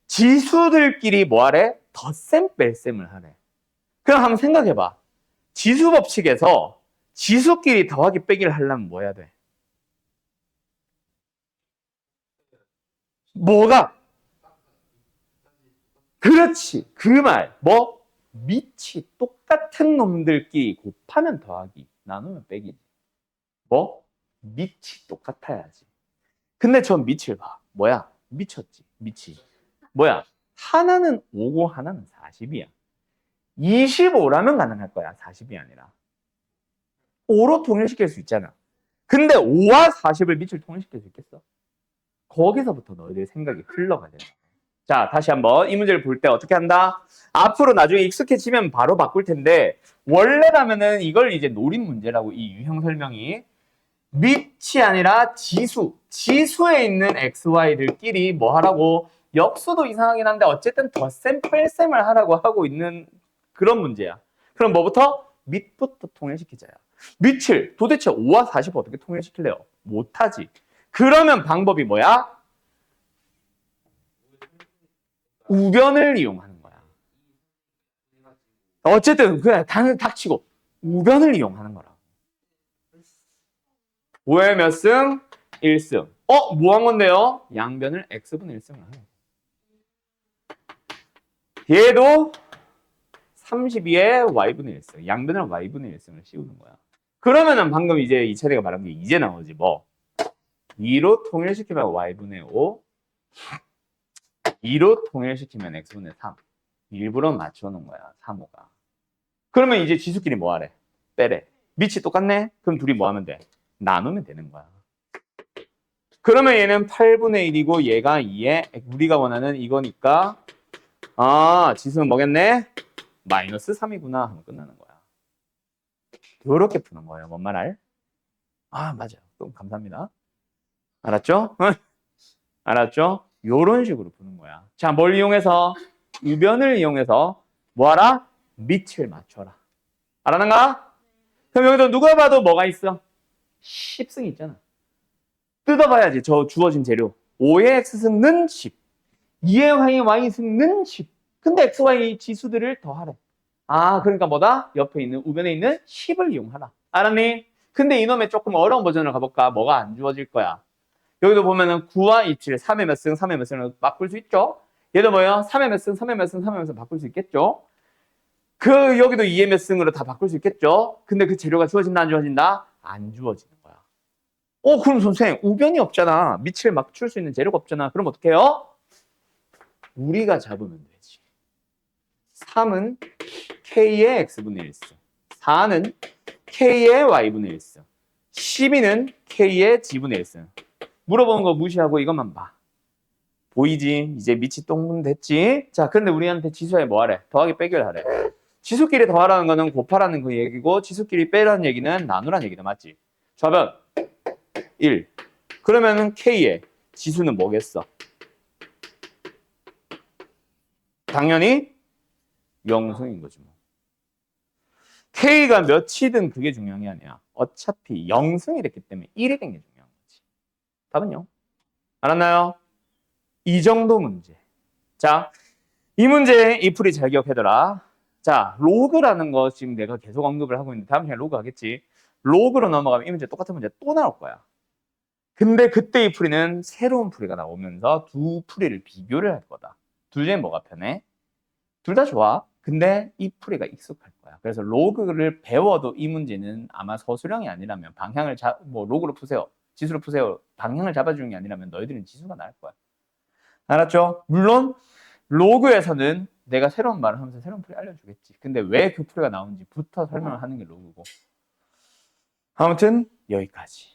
지수들끼리 뭐 하래? 덧셈 뺄셈을 하래. 그럼 한번 생각해봐. 지수 법칙에서 지수끼리 더하기 빼기를 하려면 뭐 해야 돼? 뭐가? 그렇지. 그 말. 뭐? 밑이 똑같은 놈들끼리 곱하면 더하기, 나누면 빼기지. 뭐? 밑이 똑같아야지. 근데 저 밑을 봐. 뭐야? 미쳤지. 밑이. 뭐야? 하나는 5고 하나는 40이야. 25라면 가능할 거야. 40이 아니라. 5로 통일시킬 수 있잖아. 근데 5와 40을 밑을 통일시킬 수 있겠어? 거기서부터 너희들 생각이 흘러가야 된다. 자, 다시 한번 이 문제를 볼 때 어떻게 한다? 앞으로 나중에 익숙해지면 바로 바꿀 텐데 원래라면은 이걸 이제 노린 문제라고 이 유형 설명이 밑이 아니라 지수에 있는 xy들끼리 뭐 하라고 역수도 이상하긴 한데 어쨌든 덧셈 뺄셈을 하라고 하고 있는 그런 문제야. 그럼 뭐부터? 밑부터 통일시키자야. 밑을 도대체 5와 40 어떻게 통일시킬래요? 못하지. 그러면 방법이 뭐야? 우변을 이용하는 거야. 어쨌든 그냥 닥치고 우변을 이용하는 거라. 5의 몇 승? 1승. 뭐 한 건데요? 양변을 x분의 1승을 하는 거야. 얘도 32의 y분의 1승. 양변을 y분의 1승을 씌우는 거야. 그러면은 방금 이제 이차례가 말한 게 이제 나오지 뭐. 2로 통일시키면 y분의 5. 2로 통일시키면 x분의 3. 일부러 맞춰놓은 거야. 3, 5가. 그러면 이제 지수끼리 뭐 하래? 빼래. 밑이 똑같네? 그럼 둘이 뭐 하면 돼? 나누면 되는 거야. 그러면 얘는 8분의 1이고 얘가 2에 우리가 원하는 이거니까 지수는 뭐겠네? 마이너스 3이구나 하면 끝나는 거야. 이렇게 푸는 거예요. 뭔 말 알? 맞아요. 또 감사합니다. 알았죠? 알았죠? 요런 식으로 푸는 거야. 자, 뭘 이용해서? 우변을 이용해서 뭐하라? 밑을 맞춰라. 알아는가? 그럼 여기서 누가 봐도 뭐가 있어? 10승이 있잖아. 뜯어봐야지. 저 주어진 재료. 5의 x승는 10. 2의 y승는 10. 근데 x, y 지수들을 더하래. 아, 그러니까 뭐다? 옆에 있는 우변에 있는 10을 이용하라. 알았니? 근데 이놈의 조금 어려운 버전을 가볼까? 뭐가 안 주어질 거야. 여기도 보면은 9와 27, 3의 몇 승, 3의 몇 승을 바꿀 수 있죠? 얘도 뭐예요? 3의 몇 승, 3의 몇 승, 3의 몇 승 바꿀 수 있겠죠? 여기도 2의 몇 승으로 다 바꿀 수 있겠죠? 근데 그 재료가 주어진다, 안 주어진다? 안 주어지는 거야. 그럼 선생님, 우변이 없잖아. 밑을 맞출 수 있는 재료가 없잖아. 그럼 어떻게 해요? 우리가 잡으면 되지. 3은 K의 X분의 1승. 4는 K의 Y분의 1승. 12는 K의 G분의 1승. 물어보는 거 무시하고 이것만 봐. 보이지? 이제 밑이 똥분 됐지? 자, 근데 우리한테 지수에 뭐 하래? 더하기 빼기를 하래. 지수끼리 더하라는 거는 곱하라는 그 얘기고 지수끼리 빼라는 얘기는 나누라는 얘기다. 맞지? 좌변 1. 그러면은 K의 지수는 뭐겠어? 당연히 0승인 거지 뭐. K가 몇이든 그게 중요한 게 아니야. 어차피 0승이 됐기 때문에 1이 된 게 중요한 거지. 답은요? 알았나요? 이 정도 문제. 자, 이 문제 이 풀이 잘 기억해둬라. 자, 로그라는 거 지금 내가 계속 언급을 하고 있는데 다음 시간에 로그 하겠지. 로그로 넘어가면 이 문제 똑같은 문제 또 나올 거야. 근데 그때 이 풀이는 새로운 풀이가 나오면서 두 풀이를 비교를 할 거다. 둘 중에 뭐가 편해? 둘 다 좋아. 근데 이 풀이가 익숙할 거야. 그래서 로그를 배워도 이 문제는 아마 서술형이 아니라면 방향을 로그로 푸세요. 지수로 푸세요. 방향을 잡아주는 게 아니라면 너희들은 지수가 나을 거야. 알았죠? 물론 로그에서는 내가 새로운 말을 하면서 새로운 풀이 알려주겠지. 근데 왜 그 풀이가 나오는지부터 설명을 하는 게 로그고. 아무튼 여기까지.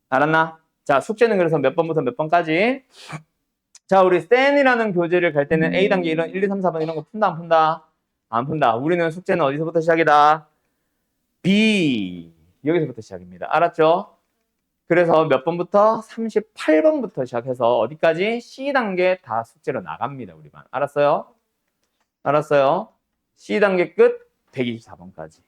알았나? 자, 숙제는 그래서 몇 번부터 몇 번까지? 자, 우리 STEM이라는 교재를 갈 때는 A단계 이런 1, 2, 3, 4번 이런 거 푼다, 안 푼다? 안 푼다. 우리는 숙제는 어디서부터 시작이다? B. 여기서부터 시작입니다. 알았죠? 그래서 몇 번부터? 38번부터 시작해서 어디까지? C단계 다 숙제로 나갑니다, 우리만. 알았어요? 알았어요? C단계 끝 124번까지.